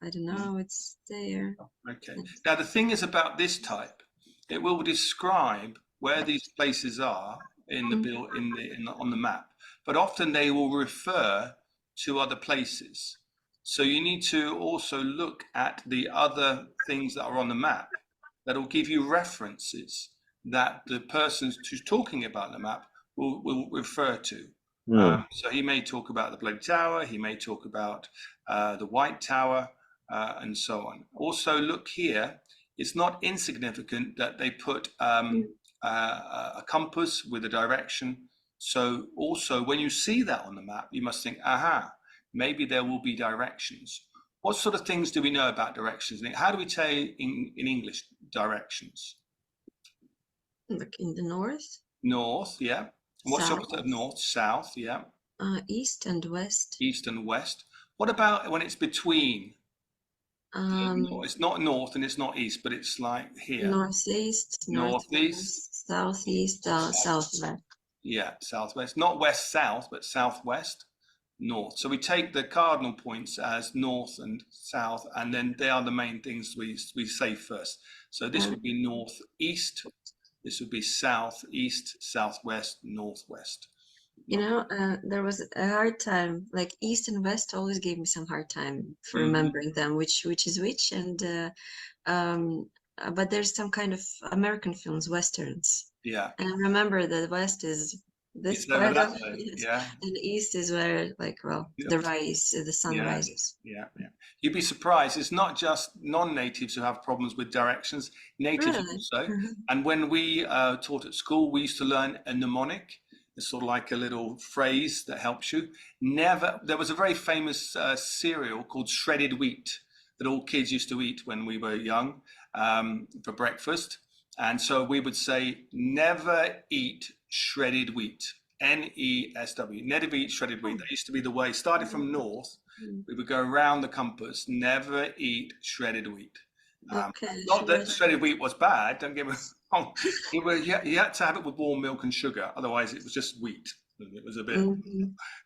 I don't know. It's there. Okay. Now the thing is about this type, it will describe where these places are in the on the map, but often they will refer to other places. So you need to also look at the other things that are on the map that will give you references that the person who's talking about the map will refer to. So he may talk about the Bloody Tower, he may talk about the White Tower, and so on. Also look here, it's not insignificant that they put a compass with a direction. So also when you see that on the map, you must think, aha, maybe there will be directions. What sort of things do we know about directions? How do we say in English directions? Like in the north? North, yeah. What's the opposite of north? South, yeah. East and west. East and west. What about when it's between? It's not north and it's not east, but it's like here. Northeast. Northeast. southeast, southwest. Yeah, southwest, not west-south, but southwest, north. So we take the cardinal points as north and south, and then they are the main things we say first. So this would be northeast, this would be southeast, southwest, northwest. You know, there was a hard time, like east and west always gave me some hard time for remembering them, which is which, and but there's some kind of American films, westerns. Yeah. And I remember that west is this It's over part that of way, it, yeah. and east is where, like, well, the sun Yeah. rises. Yeah, yeah. You'd be surprised. It's not just non-natives who have problems with directions. Natives Really? also. And when we taught at school, we used to learn a mnemonic. It's sort of like a little phrase that helps you. There was a very famous cereal called shredded wheat that all kids used to eat when we were young for breakfast. And so we would say, never eat shredded wheat. N-E-S-W, never eat shredded wheat. That used to be the way. Started from north, we would go around the compass, never eat shredded wheat. Okay. Not that shredded wheat was bad, don't get me wrong. You had to have it with warm milk and sugar, otherwise it was just wheat. It was a bit.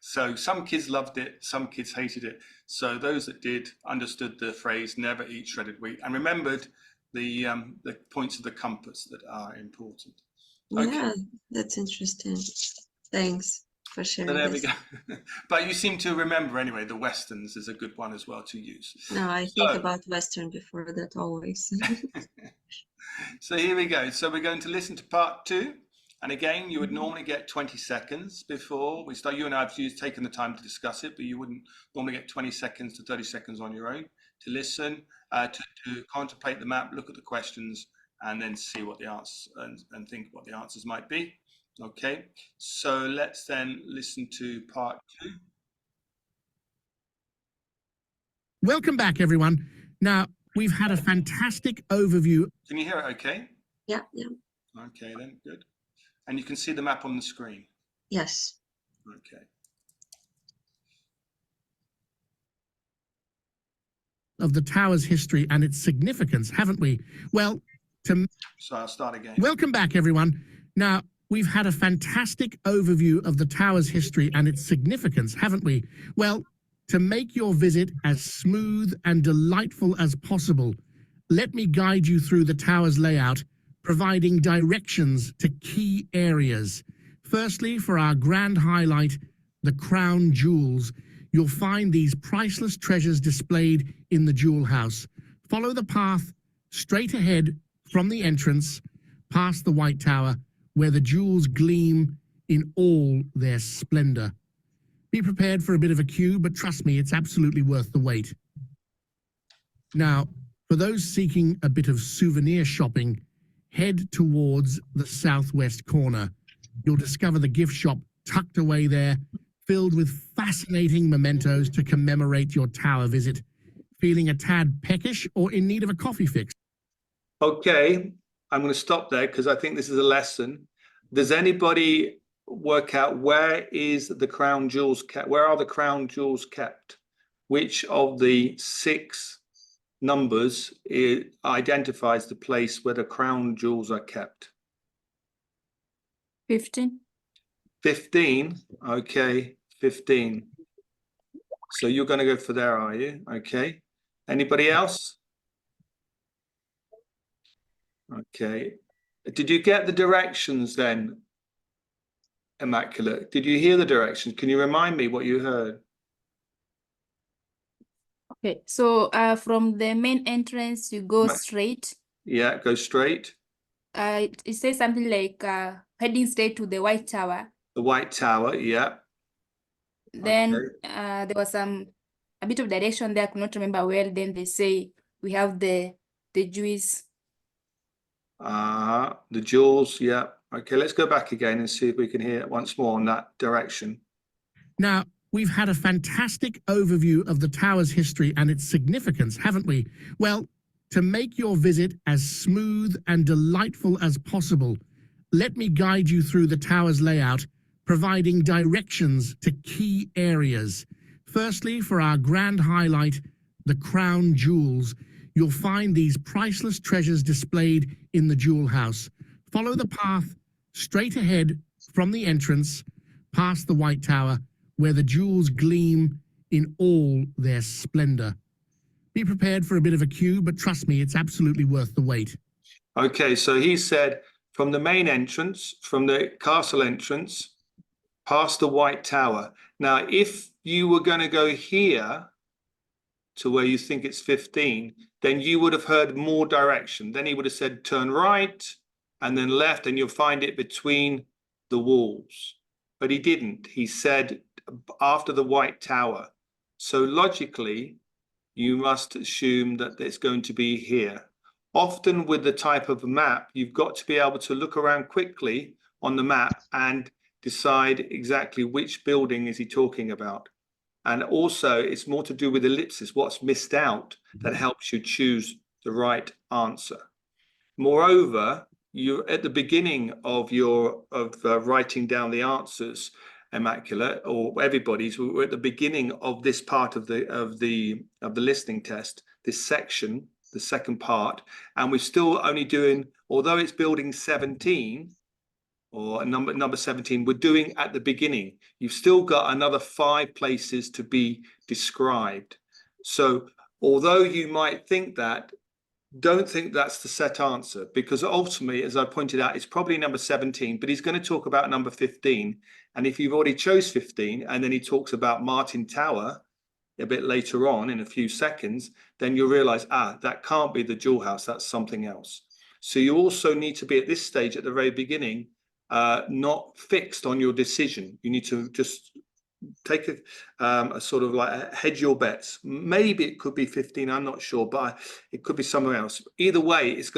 So some kids loved it, some kids hated it. So those that did understood the phrase "never eat shredded wheat" and remembered the points of the compass that are important. Okay. Yeah, that's interesting. Thanks for sharing. So there this. we go. But you seem to remember anyway. The westerns is a good one as well to use. No, I think about Western before that always. So here we go. So we're going to listen to part 2. And again, you would normally get 20 seconds before we start. You and I have taken the time to discuss it, but you wouldn't normally get 20 seconds to 30 seconds on your own to listen, to contemplate the map, look at the questions, and then see what the answers and think what the answers might be. Okay, so let's then listen to part 2. Welcome back, everyone. Now, we've had a fantastic overview. Can you hear it okay? Yeah, yeah. Okay, then, good. And you can see the map on the screen? Yes. Okay. Of the tower's history and its significance, haven't we? Well, So I'll start again. welcome back, everyone. Now, we've had a fantastic overview of the tower's history and its significance, haven't we? Well, to make your visit as smooth and delightful as possible, let me guide you through the tower's layout, providing directions to key areas. Firstly, for our grand highlight, the crown jewels, you'll find these priceless treasures displayed in the jewel house. Follow the path straight ahead from the entrance, past the White Tower, where the jewels gleam in all their splendor. Be prepared for a bit of a queue, but trust me, it's absolutely worth the wait. Now, for those seeking a bit of souvenir shopping, head towards the southwest corner. You'll discover the gift shop tucked away there, filled with fascinating mementos to commemorate your tower visit. Feeling a tad peckish or in need of a coffee fix? Okay, I'm going to stop there because I think this is a lesson. Does anybody work out where is the crown jewels kept? Where are the crown jewels kept? Which of the 6 numbers identifies the place where the crown jewels are kept? 15. 15. Okay, 15. So you're going to go for there, are you? Okay. Anybody else? Okay. Did you get the directions then, Immaculate? Did you hear the directions? Can you remind me what you heard? Okay, so from the main entrance, you go straight. Yeah, go straight. It says something like heading straight to the White Tower. The White Tower, yeah. Then there was a bit of direction there, I could not remember well. Then they say we have the jewels. The jewels, yeah. Okay, let's go back again and see if we can hear it once more in that direction. Now, we've had a fantastic overview of the tower's history and its significance, haven't we? Well, to make your visit as smooth and delightful as possible, let me guide you through the tower's layout, providing directions to key areas. Firstly, for our grand highlight, the crown jewels, you'll find these priceless treasures displayed in the jewel house. Follow the path straight ahead from the entrance, past the White Tower, where the jewels gleam in all their splendor. Be prepared for a bit of a queue, but trust me, it's absolutely worth the wait. Okay, so he said from the main entrance, from the castle entrance, past the White Tower. Now, if you were going to go here to where you think it's 15, then you would have heard more direction. Then he would have said turn right and then left, and you'll find it between the walls. But he didn't. He said after the White Tower. So logically, you must assume that it's going to be here. Often with the type of map, you've got to be able to look around quickly on the map and decide exactly which building is he talking about. And also it's more to do with ellipsis, what's missed out, that helps you choose the right answer. Moreover, you're at the beginning of writing down the answers, Immaculate, or everybody's, we're at the beginning of this part of the listening test, this section, the second part, and we're still only doing, although it's building 17 or number 17, we're doing at the beginning. You've still got another 5 places to be described. So although you might think that, don't think that's the set answer, because ultimately, as I pointed out, it's probably number 17, but he's going to talk about number 15. And if you've already chose 15, and then he talks about Martin Tower a bit later on in a few seconds, then you'll realize, that can't be the jewel house, that's something else. So you also need to be at this stage at the very beginning, not fixed on your decision. You need to just take a sort of like hedge your bets. Maybe it could be 15, I'm not sure, but it could be somewhere else. Either way, it's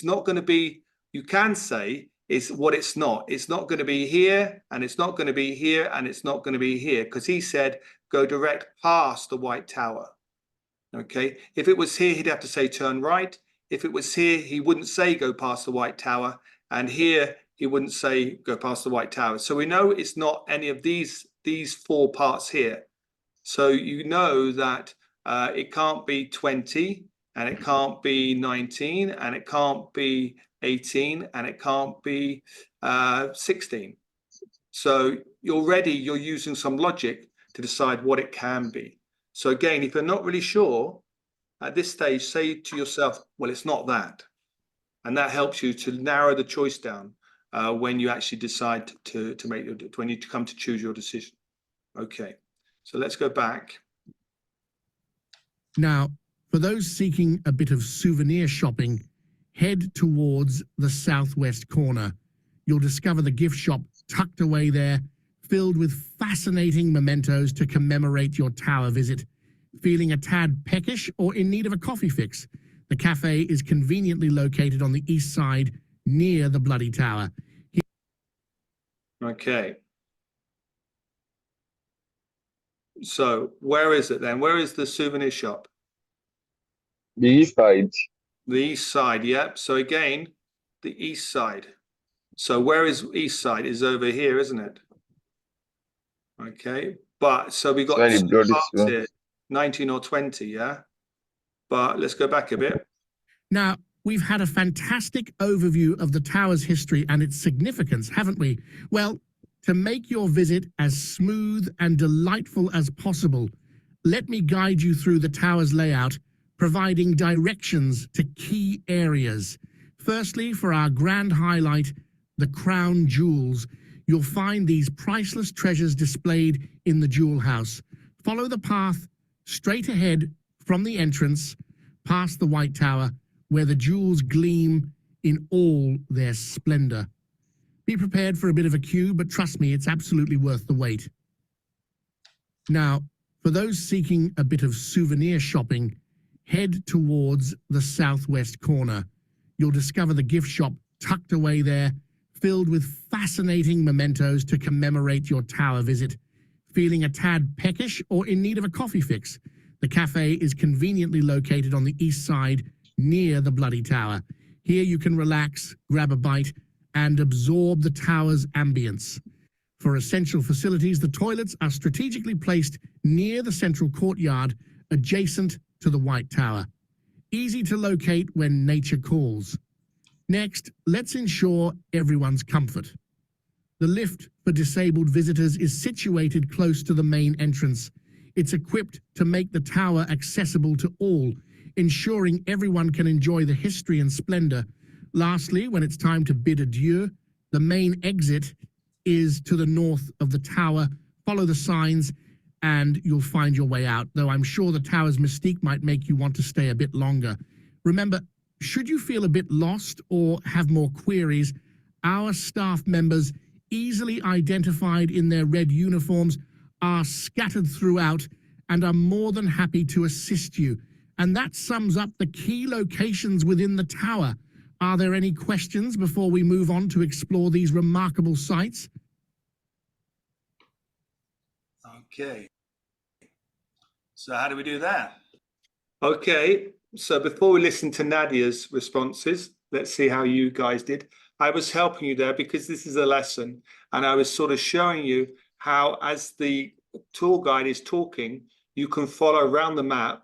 not going to be, you can say is what it's not. It's not going to be here, and it's not going to be here, and it's not going to be here, because he said go direct past the White Tower. Okay, if it was here, he'd have to say turn right. If it was here, he wouldn't say go past the White Tower, and here he wouldn't say go past the White Tower. So we know it's not any of these 4 parts here. So you know that it can't be 20, and it can't be 19, and it can't be 18, and it can't be 16. So you're using some logic to decide what it can be. So again, if you're not really sure at this stage, say to yourself, well, it's not that. And that helps you to narrow the choice down when you actually decide when you come to choose your decision. Okay, so let's go back. Now, for those seeking a bit of souvenir shopping, head towards the southwest corner. You'll discover the gift shop tucked away there, filled with fascinating mementos to commemorate your tower visit. Feeling a tad peckish or in need of a coffee fix? The cafe is conveniently located on the east side near the Bloody Tower. Okay. So where is it then? Where is the souvenir shop? The east side. The east side, yep. So again, the east side. So where is east side? Is over here, isn't it? Okay. But so we got 2 parts here, 19 or 20, yeah? But let's go back a bit. Now, we've had a fantastic overview of the tower's history and its significance, haven't we? Well, to make your visit as smooth and delightful as possible, let me guide you through the tower's layout, providing directions to key areas. Firstly, for our grand highlight, the crown jewels, you'll find these priceless treasures displayed in the jewel house. Follow the path straight ahead from the entrance, past the White Tower, where the jewels gleam in all their splendor. Be prepared for a bit of a queue, but trust me, it's absolutely worth the wait. Now, for those seeking a bit of souvenir shopping, head towards the southwest corner. You'll discover the gift shop tucked away there, filled with fascinating mementos to commemorate your tower visit. Feeling a tad peckish or in need of a coffee fix? The cafe is conveniently located on the east side near the Bloody Tower. Here you can relax, grab a bite, and absorb the tower's ambience. For essential facilities, the toilets are strategically placed near the central courtyard, adjacent to the White Tower. Easy to locate when nature calls. Next, let's ensure everyone's comfort. The lift for disabled visitors is situated close to the main entrance. It's equipped to make the tower accessible to all, ensuring everyone can enjoy the history and splendor. Lastly, when it's time to bid adieu, the main exit is to the north of the tower. Follow the signs and you'll find your way out, though I'm sure the tower's mystique might make you want to stay a bit longer. Remember, should you feel a bit lost or have more queries, our staff members, easily identified in their red uniforms, are scattered throughout and are more than happy to assist you. And that sums up the key locations within the tower. Are there any questions before we move on to explore these remarkable sites? Okay. So how do we do that? Okay, so before we listen to Nadia's responses, let's see how you guys did. I was helping you there because this is a lesson, and I was sort of showing you how, as the tour guide is talking, you can follow around the map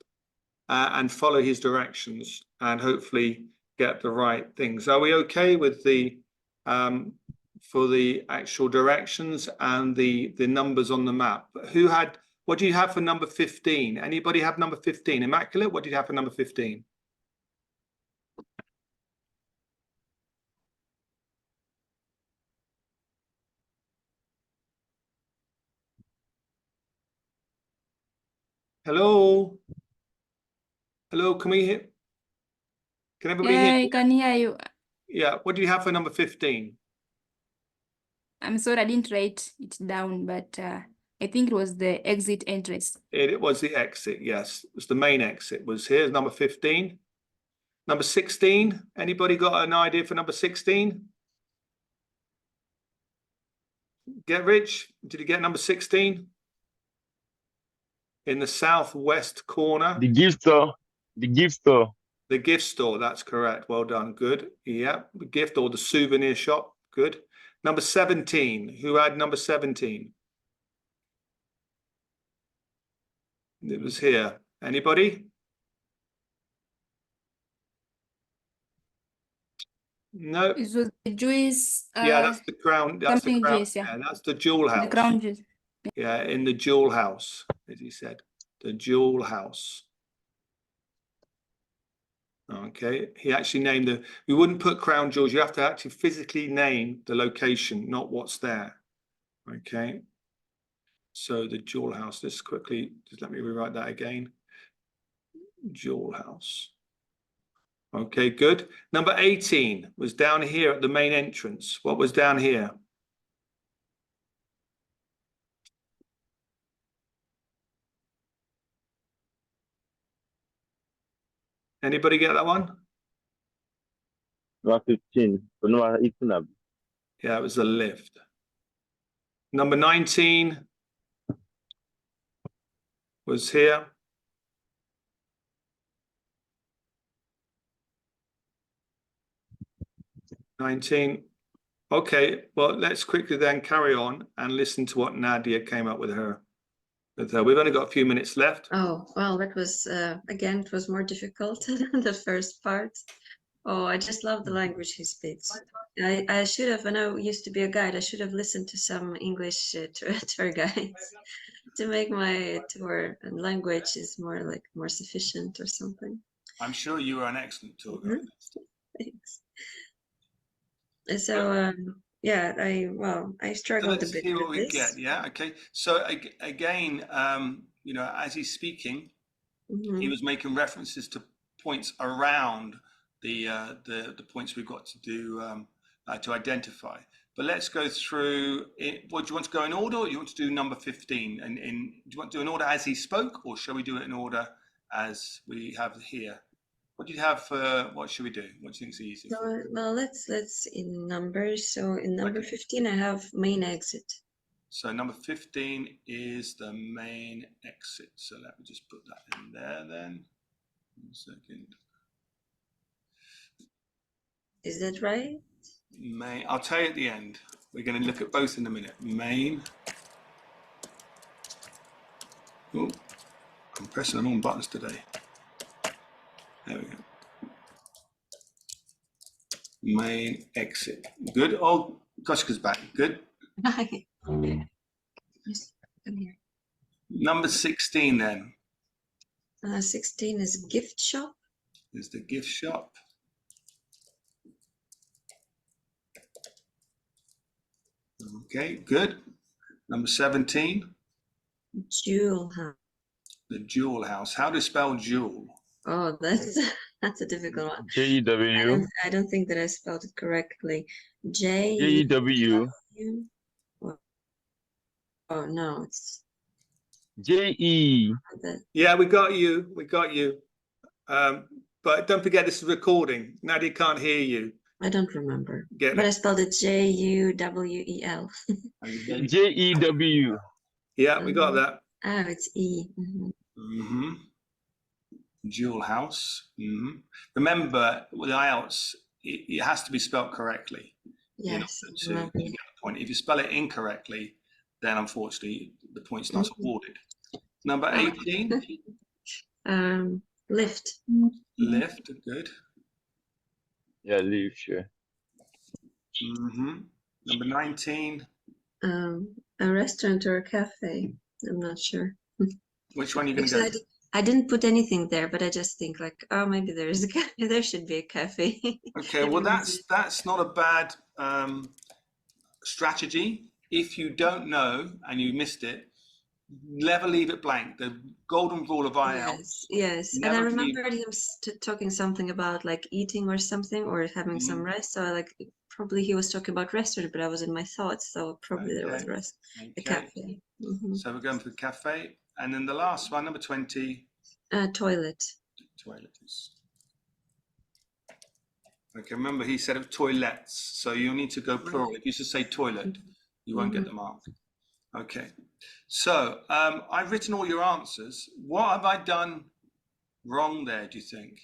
and follow his directions and hopefully get the right things. Are we okay with the for the actual directions and the numbers on the map? Who had, what do you have for number 15? Anybody have number 15? Immaculate, what did you have for number 15? Hello? Hello, can we hear? Can everybody Yeah, hear? I can hear you. Yeah, what do you have for number 15? I'm sorry I didn't write it down, but I think it was the exit entrance. It was the exit, yes. It was the main exit. Was here, number 15. Number 16, anybody got an idea for number 16? Get rich, did you get number 16? In the southwest corner. The gift store. The gift store. The gift store, that's correct. Well done, good. Yeah, the gift or the souvenir shop, good. Number 17, who had number 17? It was here. Anybody? No. It was the Jewish, Yeah, that's the crown. That's the something crown. Jewish, yeah. Yeah, that's the jewel house. The crown Jews. Yeah, in the jewel house, as he said, the jewel house. Okay, he actually named the, we wouldn't put crown jewels, you have to actually physically name the location, not what's there. Okay, so the jewel house, let's quickly, just let me rewrite that again. Jewel house. Okay, good. Number 18 was down here at the main entrance. What was down here? Anybody get that one? Number 15. So number 18. Yeah, it was the lift. Number 19 was here. '19. Okay, well, let's quickly then carry on and listen to what Nadia came up with her. We've only got a few minutes left. Oh, well, that was, again, it was more difficult than the first part. Oh, I just love the language he speaks. I should have, when I used to be a guide, I should have listened to some English tour guides to make my tour and language is more sufficient or something. I'm sure you are an excellent tour guide. Thanks. So, yeah, I struggled Let's a bit see what with we this. get. Yeah, okay. So again, you know, as he's speaking, he was making references to points around the points we've got to do to identify. But let's go through it. What do you want to go in order, or do you want to do number 15? And do you want to do an order as he spoke, or shall we do it in order as we have here? What do you have for, what should we do? What do you think is easy? So, well, let's in numbers. So in number 15, I have main exit. So number 15 is the main exit. So let me just put that in there then. 1 second. Is that right? Main, I'll tell you at the end. We're going to look at both in a minute. Main. Oh, I'm pressing the wrong buttons today. There we go. Main exit. Good. Oh, Koshka's back. Good. Yes, come here. Number 16 then 16 is gift shop. is the gift shop. Okay, good. Number 17, Jewel house. the jewel house. How do you spell jewel? Oh, that's a difficult one. J-E-W. I don't think that I spelled it correctly. J. J-E-W. Oh no, it's J-E. that. Yeah, we got you. We got you. But don't forget this is recording. Nadia can't hear you. I don't remember, Get but I it? spelled it J-U-W-E-L. J-E-W. Yeah, we got that. Oh, it's E. Mhm. Mm-hmm. Jewel house. Mm-hmm. Remember, with IELTS, it has to be spelled correctly. Yes, In order to get the point. If you spell it incorrectly, then unfortunately the point's not awarded. Number 18, lift. lift. Good. Yeah, leave, sure. Mm-hmm. Number 19, A restaurant or a cafe. I'm not sure. which one are you going to go? Actually, I didn't put anything there, but I just think like, oh, maybe there is a cafe. There should be a cafe. Okay, well that's not a bad strategy. If you don't know and you missed it, never leave it blank. The golden rule of IELTS. Yes. And I Never leave- remembered him talking something about like eating or something or having some rest. So I like probably he was talking about restaurant, but I was in my thoughts, so probably there was a rest, a cafe. So we're going for the cafe, and then the last one, number 20. Toilet. Toilets. Okay, remember he said of toilets, so you need to go plural. If you just say toilet, you won't get the mark. Okay, so I've written all your answers. What have I done wrong there, do you think?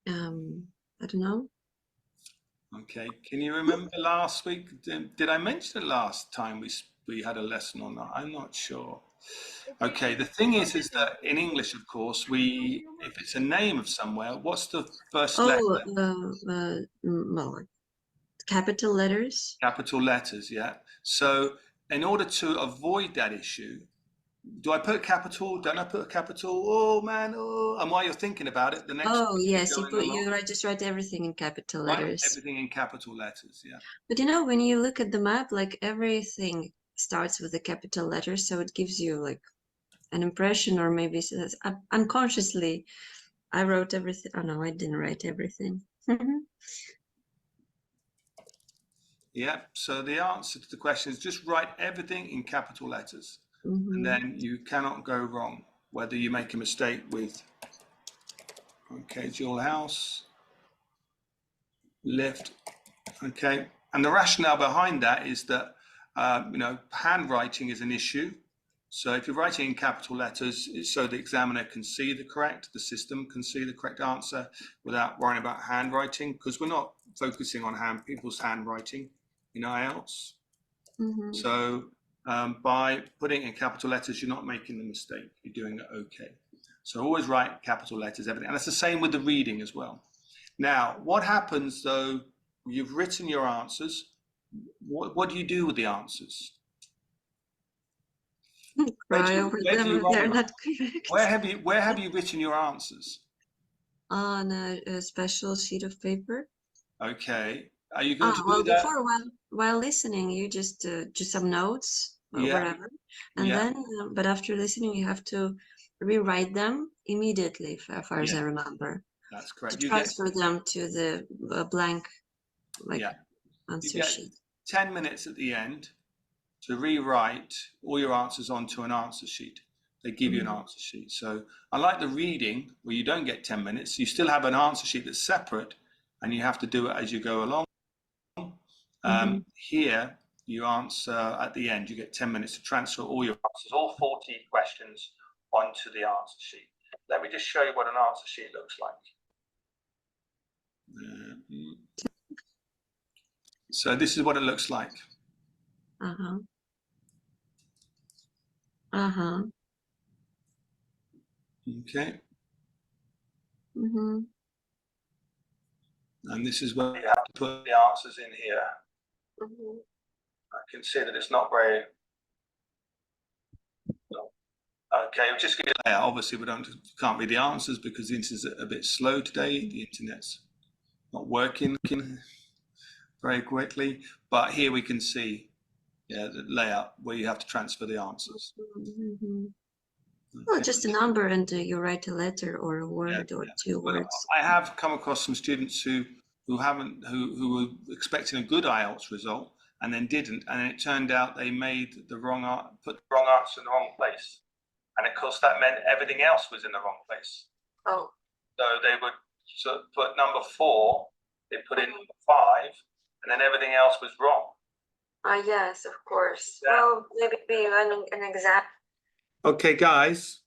I don't know. Okay, can you remember last week? Did I mention it last time we had a lesson or not? I'm not sure. Okay, the thing is that in English, of course, if it's a name of somewhere, what's the first letter? Well, capital letters. Capital letters, yeah. So in order to avoid that issue, do I put a capital? Don't I put a capital? Oh man, oh! And while you're thinking about it, the next. Oh yes, just write everything in capital letters. Everything in capital letters, yeah. But you know, when you look at the map, like everything starts with a capital letter, so it gives you like an impression, or maybe unconsciously, I wrote everything. Oh no, I didn't write everything. Yeah. So the answer to the question is just write everything in capital letters. And then you cannot go wrong, whether you make a mistake with, okay, jewel house, lift, okay. And the rationale behind that is that, handwriting is an issue. So if you're writing in capital letters, it's so the examiner can see the system can see the correct answer without worrying about handwriting, because we're not focusing on people's handwriting in IELTS. So by putting in capital letters, you're not making the mistake. You're doing it okay. So always write capital letters, everything. And it's the same with the reading as well. Now, what happens though, you've written your answers. What do you do with the answers? Cry over them if they're not correct. Where have you written your answers? On a special sheet of paper. Okay. Are you going to do that? Before, while listening, you just do some notes or whatever, and then, but after listening, you have to rewrite them immediately, as far as I remember. That's correct. To transfer them to the blank, answer sheet. 10 minutes at the end to rewrite all your answers onto an answer sheet. They give you an answer sheet. So unlike the reading, where you don't get 10 minutes, you still have an answer sheet that's separate, and you have to do it as you go along. Here, you answer at the end. You get 10 minutes to transfer all your answers, all 40 questions, onto the answer sheet. Let me just show you what an answer sheet looks like. So this is what it looks like. Okay. And this is where you have to put the answers in here. I can see that it's not very. Okay, we'll just get it there. Obviously, can't read the answers because the internet's a bit slow today. The internet's not working very quickly. But here we can see, the layout where you have to transfer the answers. Well, just a number, and you write a letter or a word or two words. I have come across some students who were expecting a good IELTS result and then didn't, and it turned out they made put the wrong answer in the wrong place, and of course that meant everything else was in the wrong place. Oh. So they would sort of put number 4, they put in number 5, and then everything else was wrong. Yes, of course. Yeah. Well, maybe an example. Okay, guys.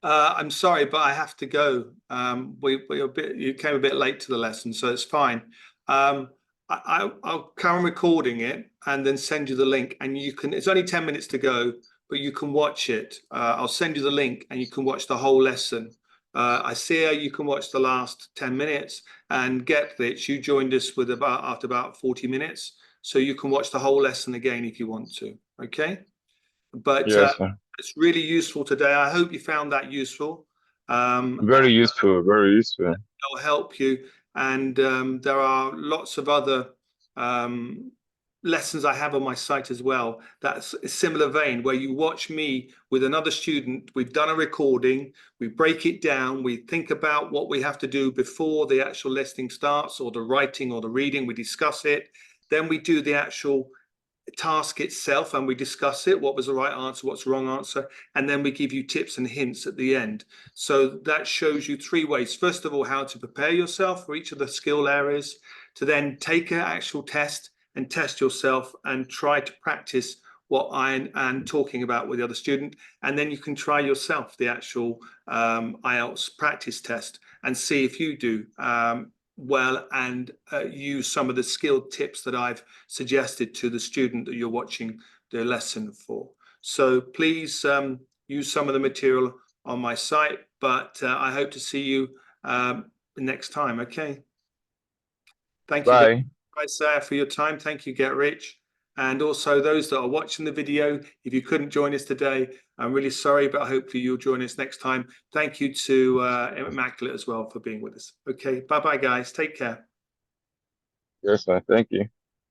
I'm sorry, but I have to go. You came a bit late to the lesson, so it's fine. I'll carry on recording it and then send you the link, and you can. It's only 10 minutes to go, but you can watch it. I'll send you the link, and you can watch the whole lesson. I see you can watch the last 10 minutes, and get this. You joined us after about 40 minutes, so you can watch the whole lesson again if you want to. Okay. But yes, it's really useful today. I hope you found that useful. Very useful, very useful. It'll help you. And there are lots of other lessons I have on my site as well. That's a similar vein where you watch me with another student. We've done a recording. We break it down. We think about what we have to do before the actual listening starts, or the writing or the reading. We discuss it. Then we do the actual task itself and we discuss it, what was the right answer, what's the wrong answer, and then we give you tips and hints at the end. So that shows you 3 ways. First of all, how to prepare yourself for each of the skill areas, to then take an actual test and test yourself and try to practice what I am talking about with the other student, and then you can try yourself the actual IELTS practice test and see if you do well, and use some of the skilled tips that I've suggested to the student that you're watching the lesson for. So please use some of the material on my site, but I hope to see you next time. Okay. Thank you. Bye. Isaiah, for your time. Thank you, Get Rich. And also those that are watching the video, if you couldn't join us today, I'm really sorry, but hopefully you'll join us next time. Thank you to Immaculate as well for being with us. Okay, bye-bye, guys. Take care. Yes, sir. Thank you.